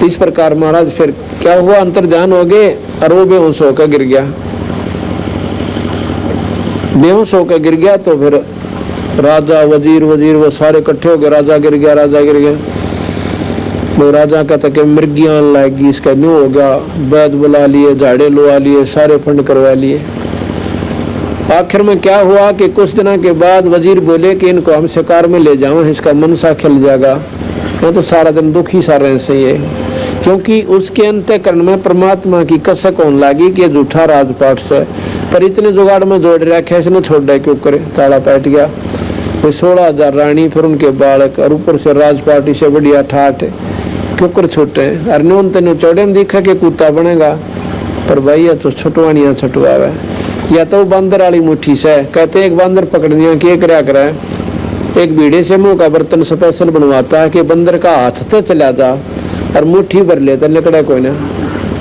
इस प्रकार महाराज फिर क्या हुआ, अंतर ध्यान हो गए और वो बेहोश होकर गिर गया। बेहोश होकर गिर गया तो फिर राजा वजीर वो सारे इकट्ठे हो गए। राजा गिर गया। वो राजा का तक मृगियां लाएगी, इसका न्यू हो गया। वैद बुला लिए, झाड़े लुआ लिए, सारे फंड करवा लिए। आखिर में क्या हुआ कि कुछ दिनों के बाद वजीर बोले कि इनको हम शिकार में ले जाओ, इसका मन सा खिल जाएगा। तो सारा दिन दुखी सा रहे से ये, क्योंकि उसके अंतःकरण में परमात्मा की कसक होने लगी कि झूठा राजपाट से, पर इतने जुगाड़ में जोड़ रखे इसने छोड़ दे क्यों करे, ताला बैठ गया। 16,000 रानी, फिर उनके बालक, और ऊपर से राजपाटी से बढ़िया ठाठ ठोकर छोटे और नून तेन चौड़े में दिखा के कुत्ता बनेगा, पर भाई या तो छुटवानिया छुटवावे। या तो बंदर वाली मुट्ठी से कहते एक बंदर पकड़निया के क्या करे, एक बीड़े से मुंह का बर्तन स्पेशल बनवाता है कि बंदर का हाथ तो चला जा और मुट्ठी भर लेता निकड़ा कोई ना,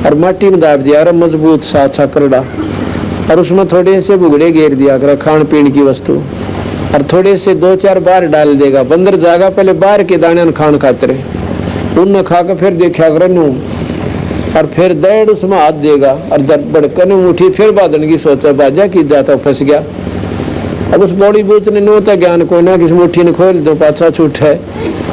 और माटी में दाब दिया और मजबूत सा अच्छा करड़ा, और उसमें थोड़े से भुगड़े घेर दिया कर खान पीन की वस्तु, और थोड़े से 2-4 बार डाल देगा। बंदर जागा पहले बाहर के दाने खान खाते रहे, उन खा कर फिर देखा कर और फिर दर्द उसमें हाथ देगा और बड़कन उठी फिर बादन की सोचा बाजा की जाता फंस गया। अब उस बॉडी बूथ ने नोता ज्ञान को ना किस मुट्ठी ने खोल दो पाछा छूट है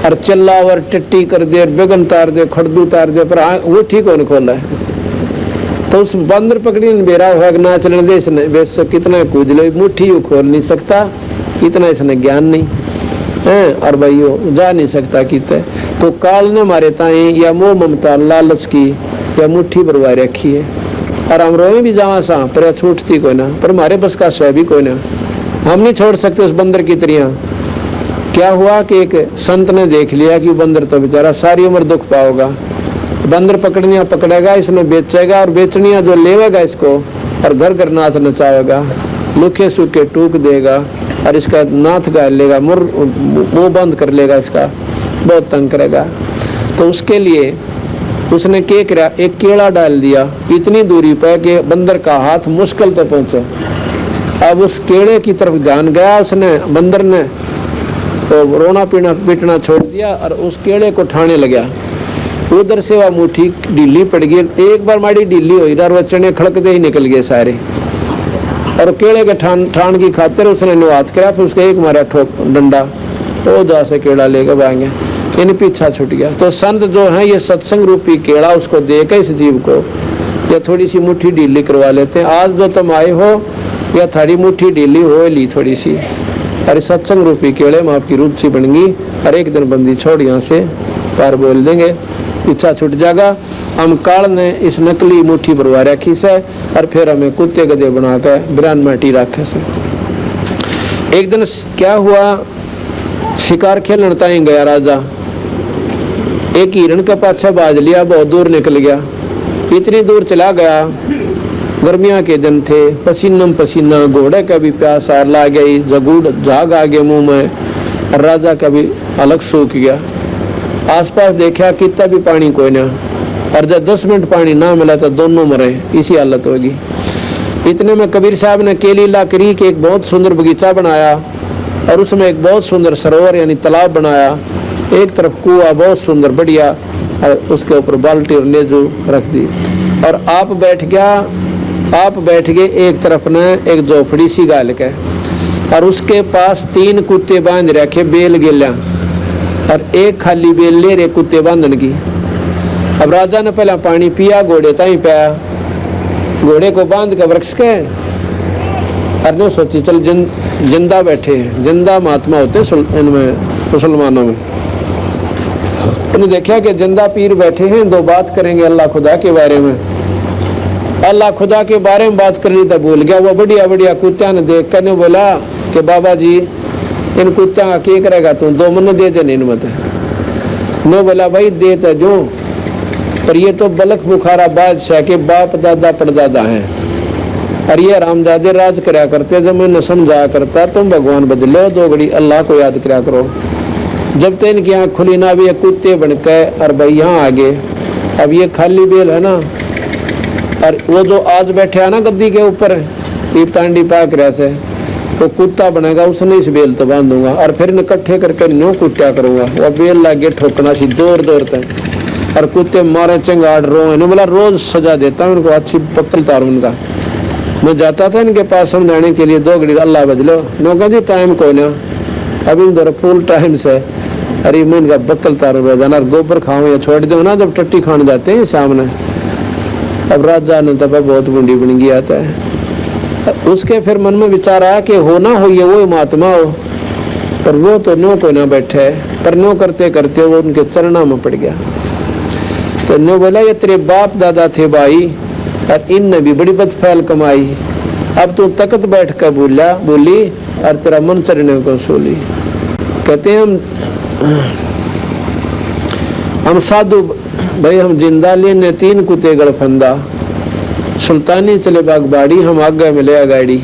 और चिल्लावर टट्टी कर दे, बेगन तार दे, खड़दू तार दे, पर वो ठीक होने खोला है। तो उस बंदर पकड़ी ने बेरा हुआ ना चलने दे, इसने बेस कितना कूद लो, मुट्ठी वो खोल नहीं सकता, इतना इसने ज्ञान नहीं है, और भाई वो जा नहीं सकता कितने। तो काल ने मारे ताए या मोह ममता लालच की या मुट्ठी बरवा रखी है, और हम रोए भी जावा सा पर छूटती कोई ना, पर हमारे बस का सह भी कोई ना, हम नहीं छोड़ सकते उस बंदर की तरह। क्या हुआ कि एक संत ने देख लिया कि बंदर तो बेचारा सारी उम्र दुख पाओगा, बंदर पकड़निया पकड़ेगा, इसमें बेचेगा और बेचनिया जो लेवेगा इसको और घर घर नाथ नचावेगा, लुखे सूखे टूक देगा और इसका नाथ गाल लेगा, मुंह बंद कर लेगा, इसका बहुत तंग करेगा। तो उसके लिए उसने क्या किया, एक केला डाल दिया इतनी दूरी पर कि बंदर का हाथ मुश्किल तक पहुंचे। अब उस केले की तरफ जान गया उसने, बंदर ने तो रोना पीटना छोड़ दिया और उस केले को ठाने लगा। उधर से वह मुट्ठी ढीली पड़ गई, एक बार माड़ी ढीली हुई और वह चने खड़कते ही निकल गए सारे, और केले के ठान की खातिर उसने निवात किया, फिर उसके एक मारा ठोक डंडा, वो जा से केला लेकर भागे, इन पीछा छूट गया। तो संत जो है ये सत्संग रूपी केला उसको देकर इस जीव को या थोड़ी सी मुट्ठी ढीली करवा लेते हैं। आज जो तुम आए हो या थारी मुट्ठी ढीली हो ली थोड़ी सी, अरे सत्संग रूपी केले में आपकी रुचि बन गई, हर एक दिन बंदी छोड़ यहाँ से पार बोल देंगे, पीछा छूट जाएगा। हम काल ने इस नकली मुट्ठी भरवा रखी से और फिर हमें कुत्ते गधे बना कर बिरान माटी रखे से। एक दिन क्या हुआ, शिकार खेलने ताई गया राजा, एक हिरण के पाछे बाज लिया, बहुत दूर निकल गया, इतनी दूर चला गया, गर्मियां के दिन थे, पसीनम पसीना, घोड़े का भी प्यास आ ला गई, जगूड़ झाग आ गए मुंह में, और राजा का भी अलग सूख गया। आसपास देखा कितना भी पानी कोई ना, और जब 10 मिनट पानी ना मिला तो दोनों मरे, इसी हालत होगी। इतने में कबीर साहब ने केली लाकड़ी के एक बहुत सुंदर बगीचा बनाया और उसमें एक बहुत सुंदर सरोवर यानी तालाब बनाया, एक तरफ कुआ बहुत सुंदर बढ़िया, और उसके ऊपर बाल्टी और नेजू रख दी, और आप बैठ गए एक तरफ ने एक झोपड़ी सी गाल के, और उसके पास 3 कुत्ते बांध रखे बेल गेल्या, और एक खाली बेल ले रहे कुत्ते बांधन की। अब राजा ने पहला पानी पिया, घोड़े ताई पाया, घोड़े को बांध के वृक्ष के, और सोची चल जिंदा बैठे, जिंदा महात्मा होते इनमें मुसलमानों में, उन्हें देखा कि जिंदा पीर बैठे हैं, 2 बात करेंगे अल्लाह खुदा के बारे में। अल्लाह खुदा के बारे में बात करनी तो भूल गया। वो बढ़िया बढ़िया कुत्ता ने देख कर बोला कि बाबा जी इन कुत्ता का क्या करेगा, तुम 2 मन दे दे, नहीं मत नो बोला भाई दे तो जो, पर ये तो बलख बुखारा बादशाह के बाप दादा परदादा हैं, और ये रामदादे राज कराया करते, जब मैंने समझाया करता तुम भगवान बदलो, 2 घड़ी अल्लाह को याद कराया करो। जब तक इनकी आँख खुली ना भी ये कुत्ते बनके और भाई यहाँ आ गए। अब ये खाली बेल है ना, और वो जो आज बैठे है ना गद्दी के ऊपर तांडी पाक रहा से, वो कुत्ता बनेगा, उसने इस बेल तो बांधूंगा और फिर इकट्ठे करके न्यू कुत्ता करूंगा। वो बेल लागे ठोकना सी दूर दूर तक, और कुत्ते मारे चंगाड़ रो, इन्हें बोला रोज सजा देता हूँ उनको, अच्छी पक्कल तार उनका। मैं जाता था इनके पास समझाने के लिए, 2 घड़ी अल्लाह बदलो, नौका जी टाइम को ना अभी उधर फुल टाइम से, अरे मैं इनका बक्कल तार रोजाना गोबर खाऊं या छोड़ दो ना, जब टट्टी खाने जाते हैं सामने। अब राजा ने तब बहुत बूंदी बन गया था। उसके फिर मन में विचार आया कि हो ना हो ये वो महात्मा हो, पर वो तो नो को ना बैठे, पर नो करते करते वो उनके चरणों में पड़ गया। तो नो बोला ये तेरे बाप दादा थे भाई, और इनने भी बड़ी बदफैल कमाई, अब तू तकत बैठ कर बोली और तेरा मन चढ़ने को सोली। कहते हैं हम साधु भाई हम जिंदा लेने 3 कुत्ते गड़फंदा, सुल्तानी चले बागबाड़ी, हम आगे मिले गाड़ी।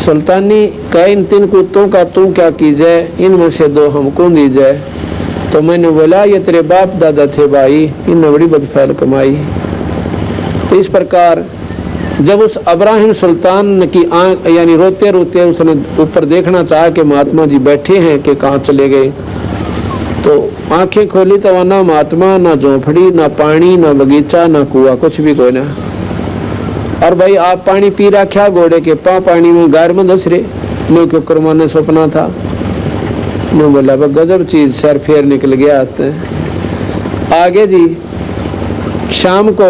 सुल्तानी कह इन 3 कुत्तों का तू क्या कीजिए, इनमें से 2 हमको दीजिए। तो मैंने बोला ये तेरे बाप दादा थे भाई, इनने बड़ी बदफैल कमाई। तो इस प्रकार जब उस अब्राहिम सुल्तान की आंख यानी रोते रोते उसने ऊपर देखना चाहा कि महात्मा जी बैठे हैं कि कहाँ चले गए, तो आंखें खोली तो वहाँ ना महात्मा, ना झोंपड़ी, ना पानी, ना बगीचा, ना कुआ, कुछ भी कोई ना। और भाई आप पानी पी रखा घोड़े के पाँव पानी में गार में धस रहे, नो क्यों करवाने सपना था। नो बोला गजब चीज, सर फेर निकल गया। आगे जी शाम को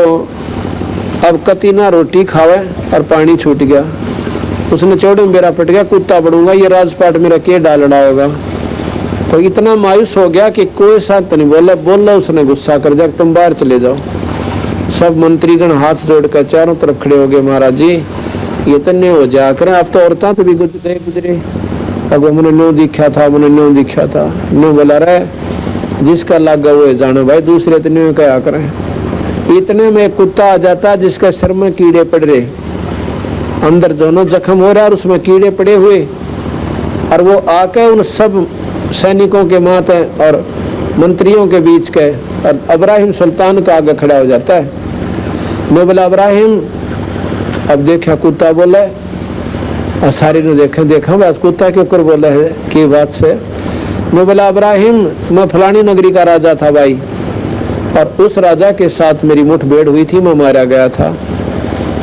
अब कतीना रोटी खावे और पानी छूट गया, उसने चौड़े मेरा पट गया, कुत्ता बढ़ूंगा, ये राजपाट मेरा के डालना होगा। तो इतना मायूस हो गया कि कोई साथ नहीं बोला उसने गुस्सा कर दिया, तुम बाहर चले जाओ। सब मंत्रीगण हाथ जोड़कर चारों तरफ खड़े हो गए, महाराज जी ये तन्ने हो जा करें, आप तो औरतां तो भी गुजरे। अब मैंने नो दिखा था, मैंने नो दिखा था, नो बोला रहे जिसका लागा वो जानो भाई, दूसरे तन्ने क्या करें। इतने में कुत्ता आ जाता जिसके सिर में कीड़े पड़ रहे, अंदर दोनों जख्म हो रहा और उसमें कीड़े पड़े हुए, और वो आके उन सब सैनिकों के माथे और मंत्रियों के बीच के और अब्राहिम सुल्तान का आगे खड़ा हो जाता है। मैं बोला अब्राहिम, अब देखा कुत्ता बोला, और सारे ने देखा बस कुत्ता के ऊपर बोला है की बात से। मैं बोला अब्राहिम, मैं फलानी नगरी का राजा था भाई, और उस राजा के साथ मेरी मुठभेड़ हुई थी, मैं मारा गया था।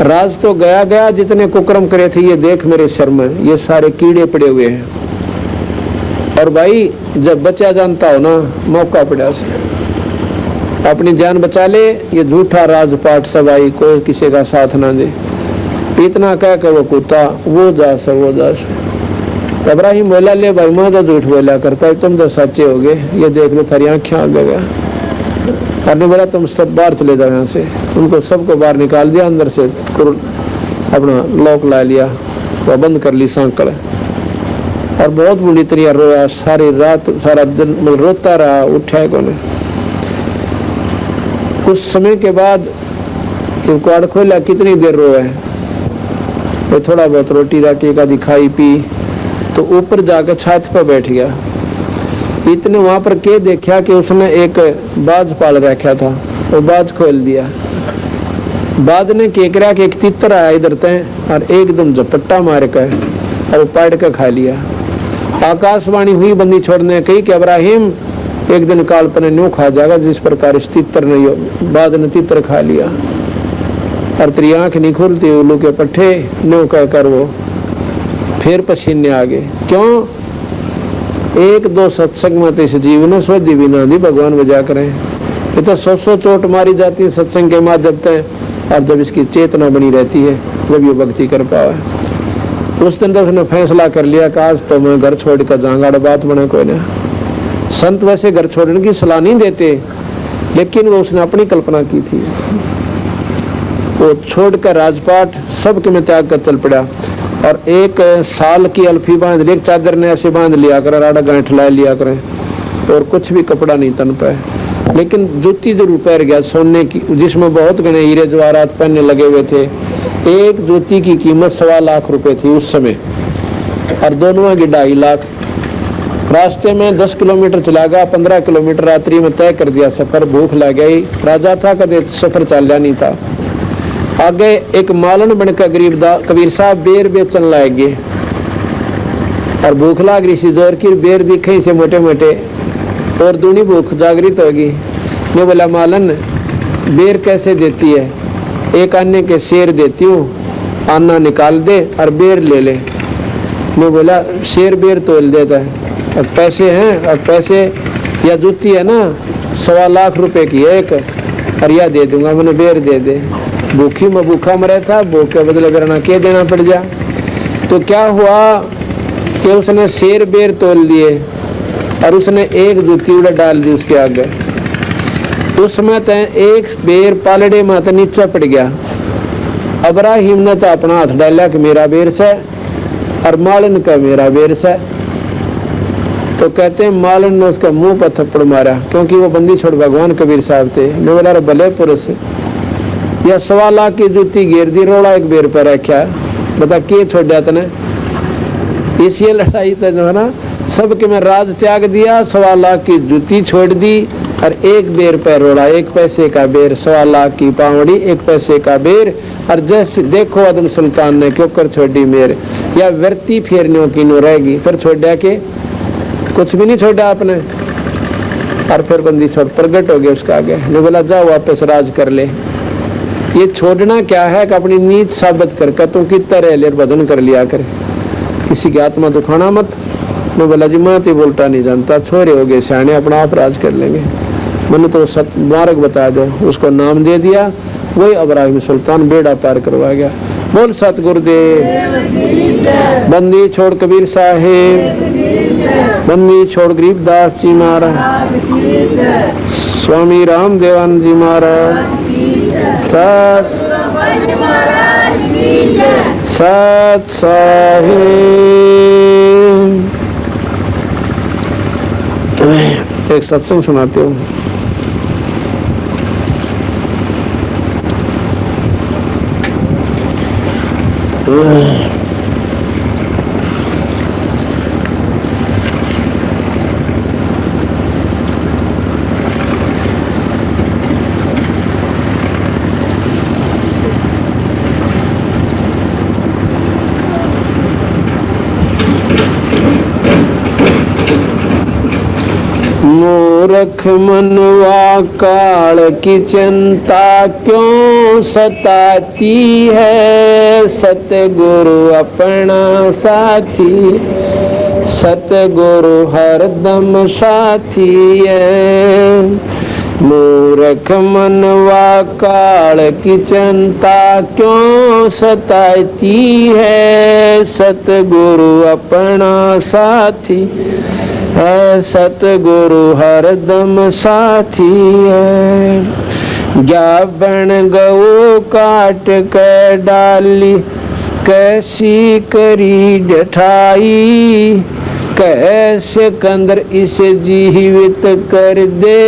राज तो गया, जितने कुकर्म करे थे ये देख मेरे सिर में ये सारे कीड़े पड़े हुए हैं। और भाई जब बचा जानता हो ना, मौका पड़ा से अपनी जान बचा ले, ये झूठा राजपाट सब आई, कोई किसी का साथ ना दे। इतना कह के वो कुत्ता वो जा से। इब्राहिम बोला ले भाई मैं तो झूठ बोला करता है, तुम तो सच्चे हो गए, ये देख लो थारी आँखें आ गया। और बोला तुम सब बाहर चले जाओ यहाँ से। उनको सबको बाहर निकाल दिया, अंदर से अपना लॉक ला लिया, तो बंद कर ली सांकड़, और बहुत बुरी तरह रोया, सारी रात सारा दिन रोता रहा, उठा को। कुछ समय के बाद कुआड़ खोला, कितनी देर रोया, तो थोड़ा बहुत रोटी राटी का दिखाई पी, तो ऊपर जाकर छत पर बैठ गया। इतने वहां पर के देखा कि उसने एक बाज पाल रखा था, वो बाज खोल दिया। बाज ने के करा कि एक तितर आया इधर तय, और एकदम झपट्टा मार कर और पाड़ कर खा लिया। आकाशवाणी हुई बंदी छोड़ने कही कि अब्राहिम एक दिन काल तने न्यू खा जाएगा जिस प्रकार इस तितर ने बाज ने तितर खा लिया, और तेरी आंख नहीं खुलती, उल्लू के पट्टे न्यू कहकर वो फिर पसीने आ गए। क्यों? 1-2 सत्संग में तो इस जीवन सोधी भी ना दी भगवान बजा करें। ये तो 100 चोट मारी जाती है सत्संग के माध्यम से, और जब इसकी चेतना बनी रहती है जब ये भक्ति कर पाए। उस दिन तो उसने फैसला कर लिया कि आज तो मैं घर छोड़ कर जाऊंगा, बात बने कोई ना। संत वैसे घर छोड़ने की सलाह नहीं देते, लेकिन वो उसने अपनी कल्पना की थी। वो छोड़कर राजपाट सबके में त्याग कर चल पड़ा, और 1 साल की अल्फी बांध ली, एक चादर ने ऐसे बांध लिया कर, राड़ा गांठ ला लिया करें, और कुछ भी कपड़ा नहीं तन पे। लेकिन जूती जरूर पैर गया सोने की, जिसमें बहुत घने हीरे जवाहरात पहनने लगे हुए थे। एक जूती की कीमत 1.25 लाख रुपए थी उस समय, और दोनों की 2.5 लाख। रास्ते में 10 किलोमीटर चला गया, 15 किलोमीटर रात्रि में तय कर दिया सफर। भूख लग गई, राजा था, कभी सफर चल नहीं था। आगे एक मालन बनकर गरीब कबीर साहब बेर बेचन लाग गए, और भूख लाग रही सी जोर की, बेर दिखे से मोटे मोटे, और दूनी भूख जागृत होगी। मैं बोला मालन बेर कैसे देती है? एक आने के शेर देती हूँ, आना निकाल दे और बेर ले ले। मैं बोला शेर बेर तोल देता है, अब पैसे हैं, अब पैसे या जूती है ना 1.25 लाख रुपए की एक, और या दे दूंगा, मैंने बेर दे दे। भूखी में भूखा मरा था, भूख के बदले करना के देना पड़ जा। तो क्या हुआ कि उसने शेर बेर तोल दिए, और उसने एक जूती उड़ा डाल दी उसके आगे। उसमें तो एक बेर पालड़े में तो नीचे पड़ गया। अब्राहिम ने तो अपना हाथ डाला कि मेरा बेर से, और मालन का मेरा बेर से। तो कहते हैं मालन ने उसका मुंह पर थप्पड़ मारा, क्योंकि वो बंदी छोड़ भगवान कबीर साहब थे। मैं बोला भले पुरुष, या 1.25 लाख की जूती घेर दी, रोड़ा एक बेर पर रखा, बता के छोड़ा तने। इस ये लड़ाई तो जो है ना, सबके में राज त्याग दिया, 1.25 लाख की जूती छोड़ दी और एक बेर पर रोड़ा, 1 पैसे का बेर, 1.25 लाख की पावड़ी, 1 पैसे का बेर। और जैसे देखो अदम सुल्तान ने क्यों कर छोड़ी मेरे, या व्यर्ती फेरने की नो रहेगी, फिर छोड़ा के कुछ भी नहीं छोड़ा आपने। और फिर बंदी छोड़ प्रगट हो गया उसका आगे, ने बोला जा वापस राज कर ले। ये छोड़ना क्या है कि अपनी नीच साबित करके तुम कितना रह ले भजन कर लिया करे, किसी की आत्मा दुखाना मत। मैं बोला जी मैं तो बोलता नहीं जानता, छोरे हो गए सियाने, अपना आप राज कर लेंगे। मैंने तो मार्ग बता दो, उसको नाम दे दिया, वही इब्राहिम सुल्तान बेड़ा पार करवा गया। बोल सतगुरुदेव। बंदी छोड़ कबीर साहेब, बंदी छोड़ गरीबदास जी महाराज, स्वामी रामदेवानंद जी महाराज, सत साहिब। एक सत्संग सुनाते हो। मूर्ख मनवा काल की चिंता क्यों सताती है, सतगुरु अपना साथी, सतगुरु हरदम साथी है। मूर्ख मनवा काल की चिंता क्यों सताती है, सतगुरु अपना साथी है, सतगुरु हरदम साथी है। ज्ञापन गौ काट कर डाली, कैसी करी जठाई, कैसे कंदर इसे जीवित कर दे,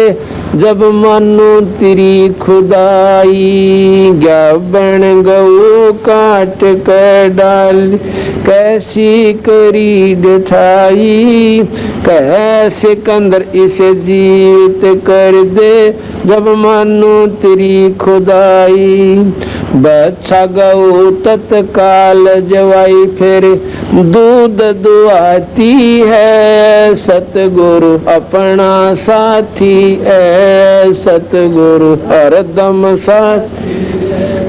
जब मानो तेरी खुदाई। ज्ञापन गौ काट कर डाली, कैसी करी जठाई, कैसे कंदर इसे जीवित कर दे, जब मानो तेरी खुदाई। बच्चा गौ तत्काल जवाई, फिर दूध दुआती है, सतगुरु अपना साथी है, सतगुरु हरदम साथी।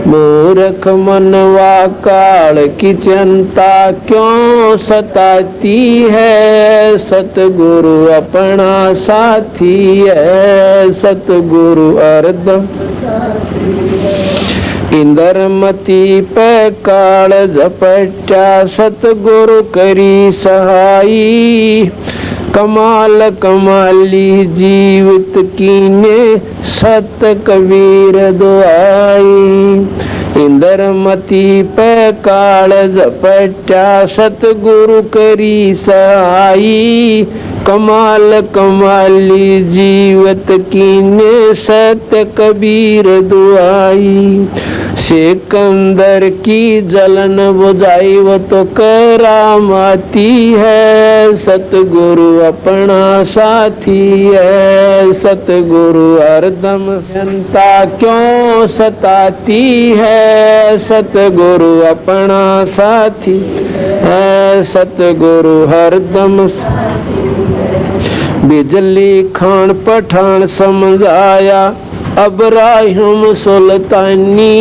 मूर्ख मनवा काल की चिंता क्यों सताती है, सतगुरु अपना साथी है, सतगुरु हरदम। इंद्रमती पे काल झपटा, सतगुरु करी सहाई, कमाल कमाली जीवित कीने, सत कबीर दुआई। इंद्रमती पे काल झपटा, सतगुरु करी सहाई, कमाल कमाली जीवत कीने, सत्य कबीर दुआई। सिकंदर की जलन बुझाई, वो तो करामाती है, सतगुरु अपना साथी है, सतगुरु हरदम। जनता क्यों सताती है, सतगुरु अपना साथी है, सतगुरु हरदम। बिजली खान पठान समझाया, इब्राहिम सुल्तानी,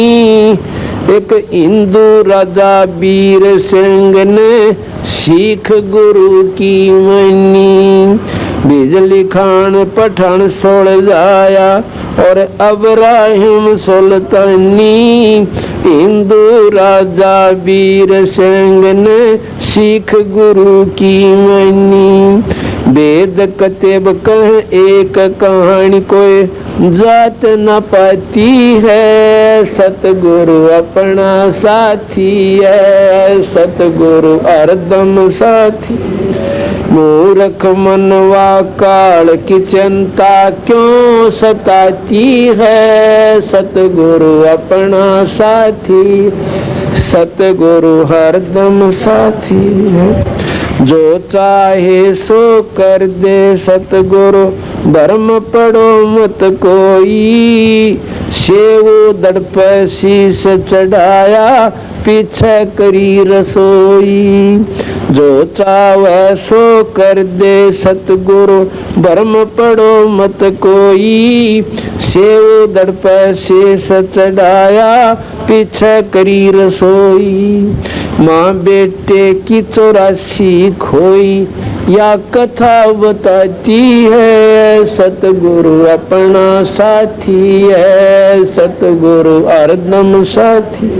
एक हिंदू राजा वीर सिंह ने सिख गुरु की मनी। बिजली खान पठान समझाया और इब्राहिम सुल्तानी, हिंदू राजा वीर सिंह ने सिख गुरु की मनी। वेद कतेब कह एक कहानी, कोई जात न पाती है, सतगुरु अपना साथी है, सतगुरु हरदम साथी। मूर्ख मनवा काल की चिंता क्यों सताती है, सतगुरु अपना साथी, सतगुरु हरदम साथी है। जो चाहे सो कर दे सतगुरु, भरम पड़ो मत कोई, सेवो दड़ पर शीश चढ़ाया, पीछे करी रसोई। जो चाहे सो कर दे सतगुरु, भरम पड़ो मत कोई, सेवो दड़ पर शीश चढ़ाया, पीछे करी रसोई। माँ बेटे की 84 खोई, या कथा बताती है, सतगुरु अपना साथी है, सतगुरु हरदम साथी।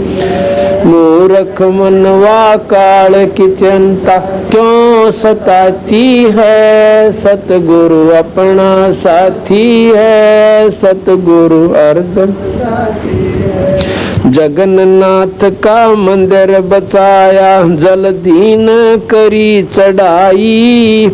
मूर्ख मनवा काल की चिंता क्यों सताती है, सतगुरु अपना साथी है, सतगुरु हरदम साथी है। जगन्नाथ का मंदिर बचाया, जल्दी न करी चढ़ाई,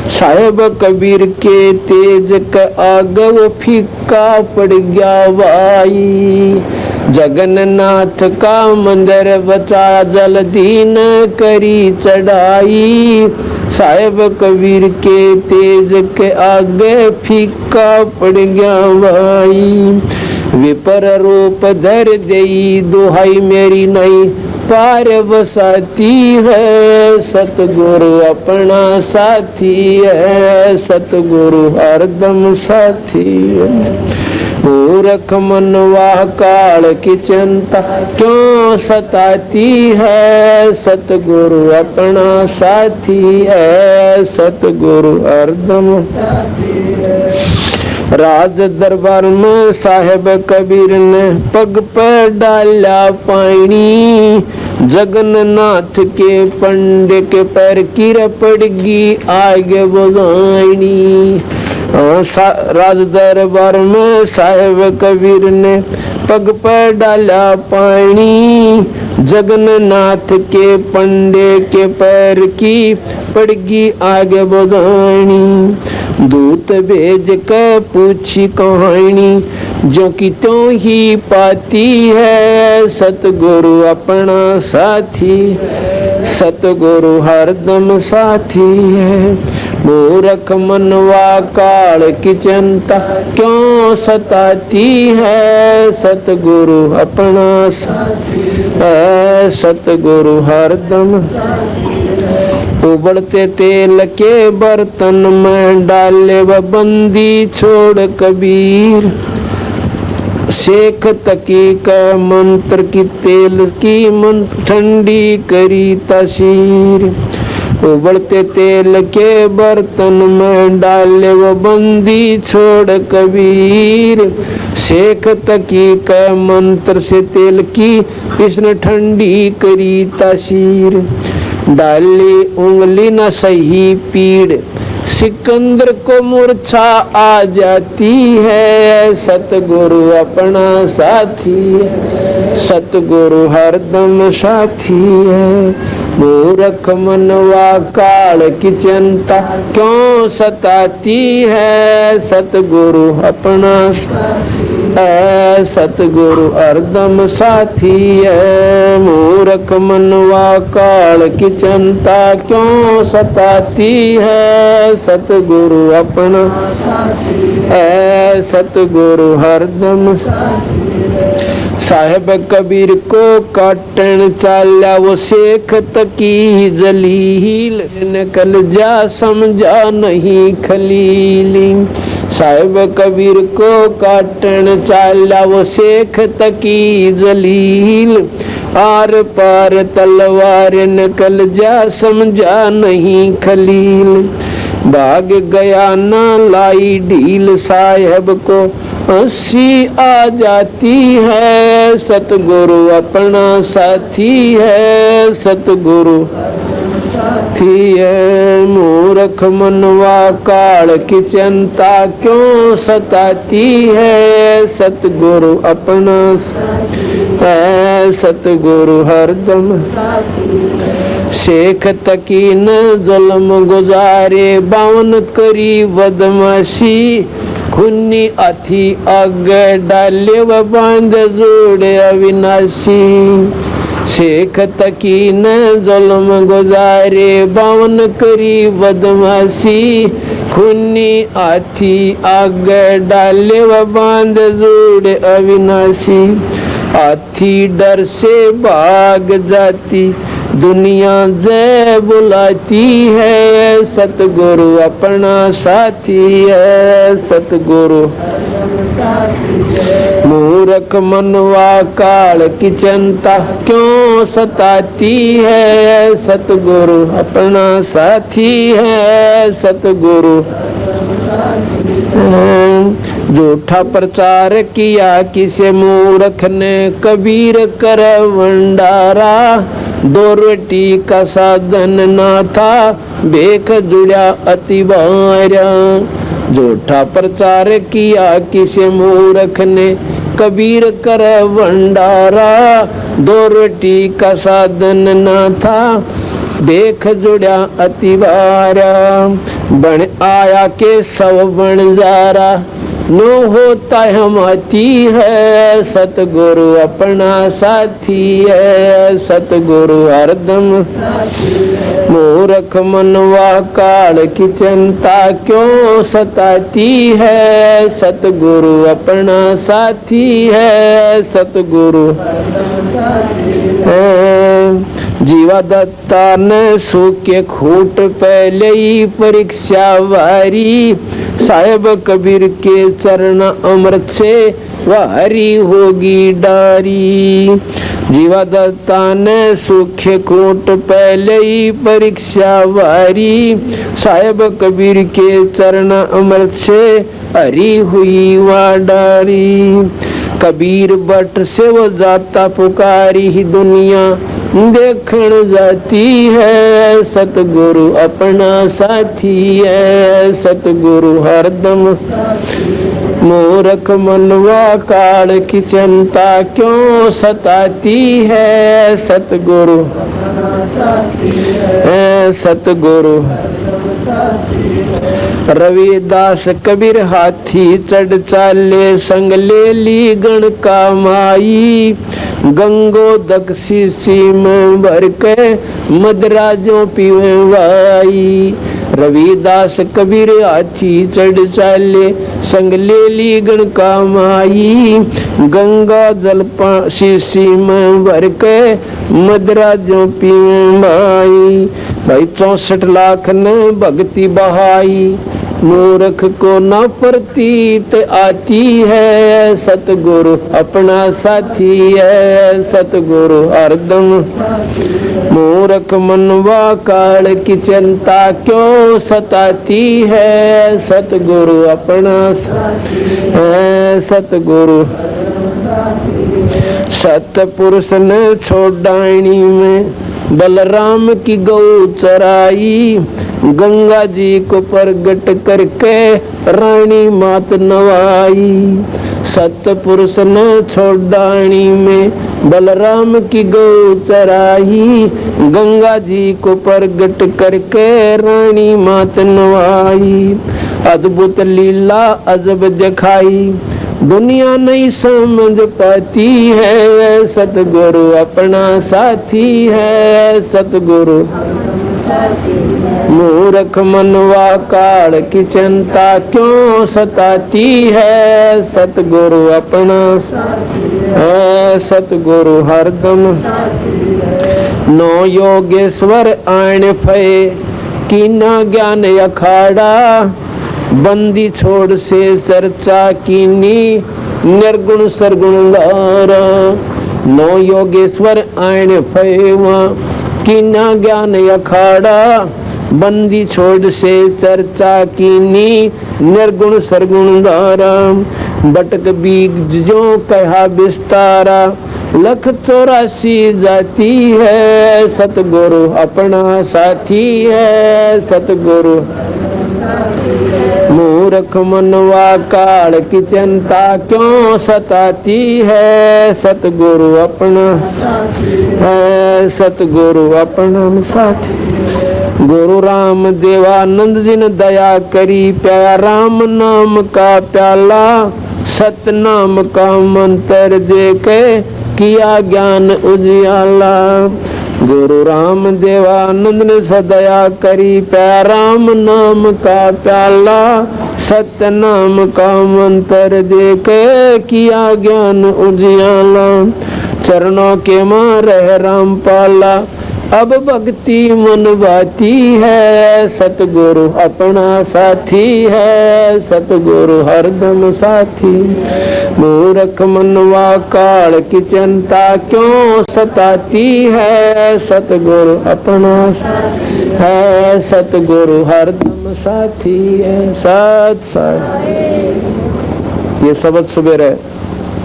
साहेब कबीर के तेज का आग वो फीका पड़ गया भाई। जगन्नाथ का मंदिर बचाया, जल्दी न करी चढ़ाई, साहेब कबीर के तेज के आगे फीका पड़ गया भाई। विपर रूप धर देई, दुहाई मेरी नहीं पार बसाती है, सतगुरु अपना साथी है, सतगुरु हरदम साथी है। मूर्ख मनवा काल की चिंता क्यों सताती है, सतगुरु अपना साथी है, सतगुरु हरदम साथी है। राज दरबार में साहेब कबीर ने पग पर डाला पानी, जगन्नाथ के पंडे के पैर कीर पड़गी आगे बुझानी। राज दरबार में साहेब कबीर ने पग पर डाला पानी, जगन्नाथ के पंडे के पैर की पड़गी आगे बुझानी। दूत भेज कर पूछी कहानी, जो कि त्यों ही पाती है, सतगुरु अपना साथी, सतगुरु हरदम साथी है। मूर्ख मनवा काल की चिंता क्यों सताती है, सतगुरु अपना साथी है, सतगुरु हरदम। उबलते तेल के बर्तन में डाले व बंदी छोड़ कबीर, शेख तकी का मंत्र की तेल की मंत्र ठंडी करी तासीर। उबलते तेल के बर्तन में डाले वो बंदी छोड़ कबीर, शेख तकी का मंत्र से तेल की इसने ठंडी करी तासीर। डाली उंगली न सही पीड़, सिकंदर को मूर्छा आ जाती है, सतगुरु अपना साथी है, सतगुरु हरदम साथी है। मूर्ख मनवा काल की चिंता क्यों सताती है, सतगुरु अपना है, सतगुरु हरदम साथी है। मूर्ख मनवा काल की चिंता क्यों सताती है, सतगुरु अपना है, सतगुरु हरदम साथी है। साहेब कबीर को काटन चाल्या वो शेख तकी जलील, निकल जा समझा नहीं खलीली। साहेब कबीर को काटन चाल्या वो शेख तकी जलील, आर पार तलवार निकल जा समझा नहीं खलील। भाग गया ना लाई ढील, साहेब को हंसी आ जाती है, सतगुरु अपना साथी है, सतगुरु थी है। मूर्ख मनवा काल की चिंता क्यों सताती है। सतगुरु अपना है, सतगुरु हरदम शेख तकी न जुल्म गुजारे। बावन करी बदमाशी खुन्नी अथी आग डाले व बांध जोड़े अविनाशी। शेख तकी न जुल्म गुजारे। बावन करी बदमाशी खुन्नी आथी आग डाले व बांध जोड़े अविनाशी। हाथी डर से भाग जाती दुनिया जय बुलाती है। सतगुरु अपना साथी है, सतगुरु मूर्ख मनवा काल की चिंता क्यों सताती है। सतगुरु अपना साथी है, सतगुरु झूठा प्रचार किया किसे मूर्ख ने कबीर कर भंडारा। दो रोटी का साधन ना था देख जुड़ा अति भारा। झूठा प्रचार किया किसे मूर्ख ने कबीर कर भंडारा। दो रोटी का साधन ना था देख जुड़ा अति भारा। बन आया के सब बन जारा नो होता हमाती है। सतगुरु अपना साथी है, सतगुरु हरदम मूर्ख मनवा काल की चिंता क्यों सताती है। सतगुरु अपना साथी है, सतगुरु जीवा दत्ता ने सूखे खूट पहले ही परीक्षा वारी। साहेब कबीर के चरण अमृत से वारी होगी डारी। जीवा दत्ता ने सूखे खूट पहले ही परीक्षा वारी। साहेब कबीर के चरण अमृत से हरी हुई वह डारी। कबीर बट से वो जाता पुकारी ही दुनिया देखण जाती है। सतगुरु अपना साथी है, सतगुरु हरदम मूर्ख मनवा काल की चिंता क्यों सताती है। सतगुरु है, सतगुरु रविदास कबीर हाथी चढ़ चाले संग ले ली गण का माई। गंगो दक्षी में भर के मदराजों पीवे वाई। रविदास कबीर हाथी चढ़ चाले संग ले ली गण का माई। गंगा जल शीशी में भर के मदराजों पीवे भाई। भाई 64 लाख ने भक्ति बहाई मूर्ख को न प्रतीत आती है। सतगुरु अपना साथी है, सतगुरु हरदम मूर्ख मनवा काल की चिंता क्यों सताती है। सतगुरु अपना है, सतगुरु सतपुरुष ने छोड़ानी में बलराम की गौ चराई। गंगा जी को प्रगट करके रानी मात नवाई। सतपुरुष ने छोड़ानी में बलराम की गौ चराई। गंगा जी को प्रगट करके रानी मात नवाई। अद्भुत लीला अजब दिखाई दुनिया नहीं समझ पाती है। सतगुरु अपना साथी है, सतगुरु मूर्ख मनवा काल की चिंता क्यों सताती है। सतगुरु अपना है, सतगुरु हरदम नो योगेश्वर आण फे की न ज्ञान अखाड़ा। बंदी छोड़ से चर्चा कीनी निर्गुण सरगुण गारा। नो योगेश्वर आण फैवा की न ज्ञान अखाड़ा। बंदी छोड़ से चर्चा कीनी निर्गुण सरगुण गारा। बटक बीज जो कहा विस्तारा लख 84 जाती है, सतगुरु अपना साथी है। सतगुरु मूर्ख मनवा काल की चिंता क्यों सताती है। सतगुरु अपना है, सतगुरु अपना साथी। गुरु राम देवानंद जी ने दया करी, प्यारा राम नाम का प्याला, सत नाम का मंत्र दे के किया ज्ञान उजियाला। गुरु राम देवानंद ने सदया करी, प्यारा राम नाम का प्याला, सत्य नाम का मंत्र दे के किया ज्ञान उजियाला। चरणों के मां रह राम पाला, अब भक्ति मन बाती है। सतगुरु अपना साथी है, सतगुरु हरदम साथी। मूर्ख मनवा काल की चिंता क्यों सताती है। सतगुरु अपना है, सतगुरु हरदम साथी है। सत ये शब्द सुबह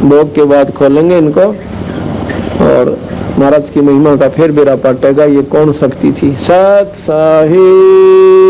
भोग के बाद खोलेंगे इनको और महाराज की महिमा का फिर बेरा पाटेगा। ये कौन शक्ति थी। सत साहिब।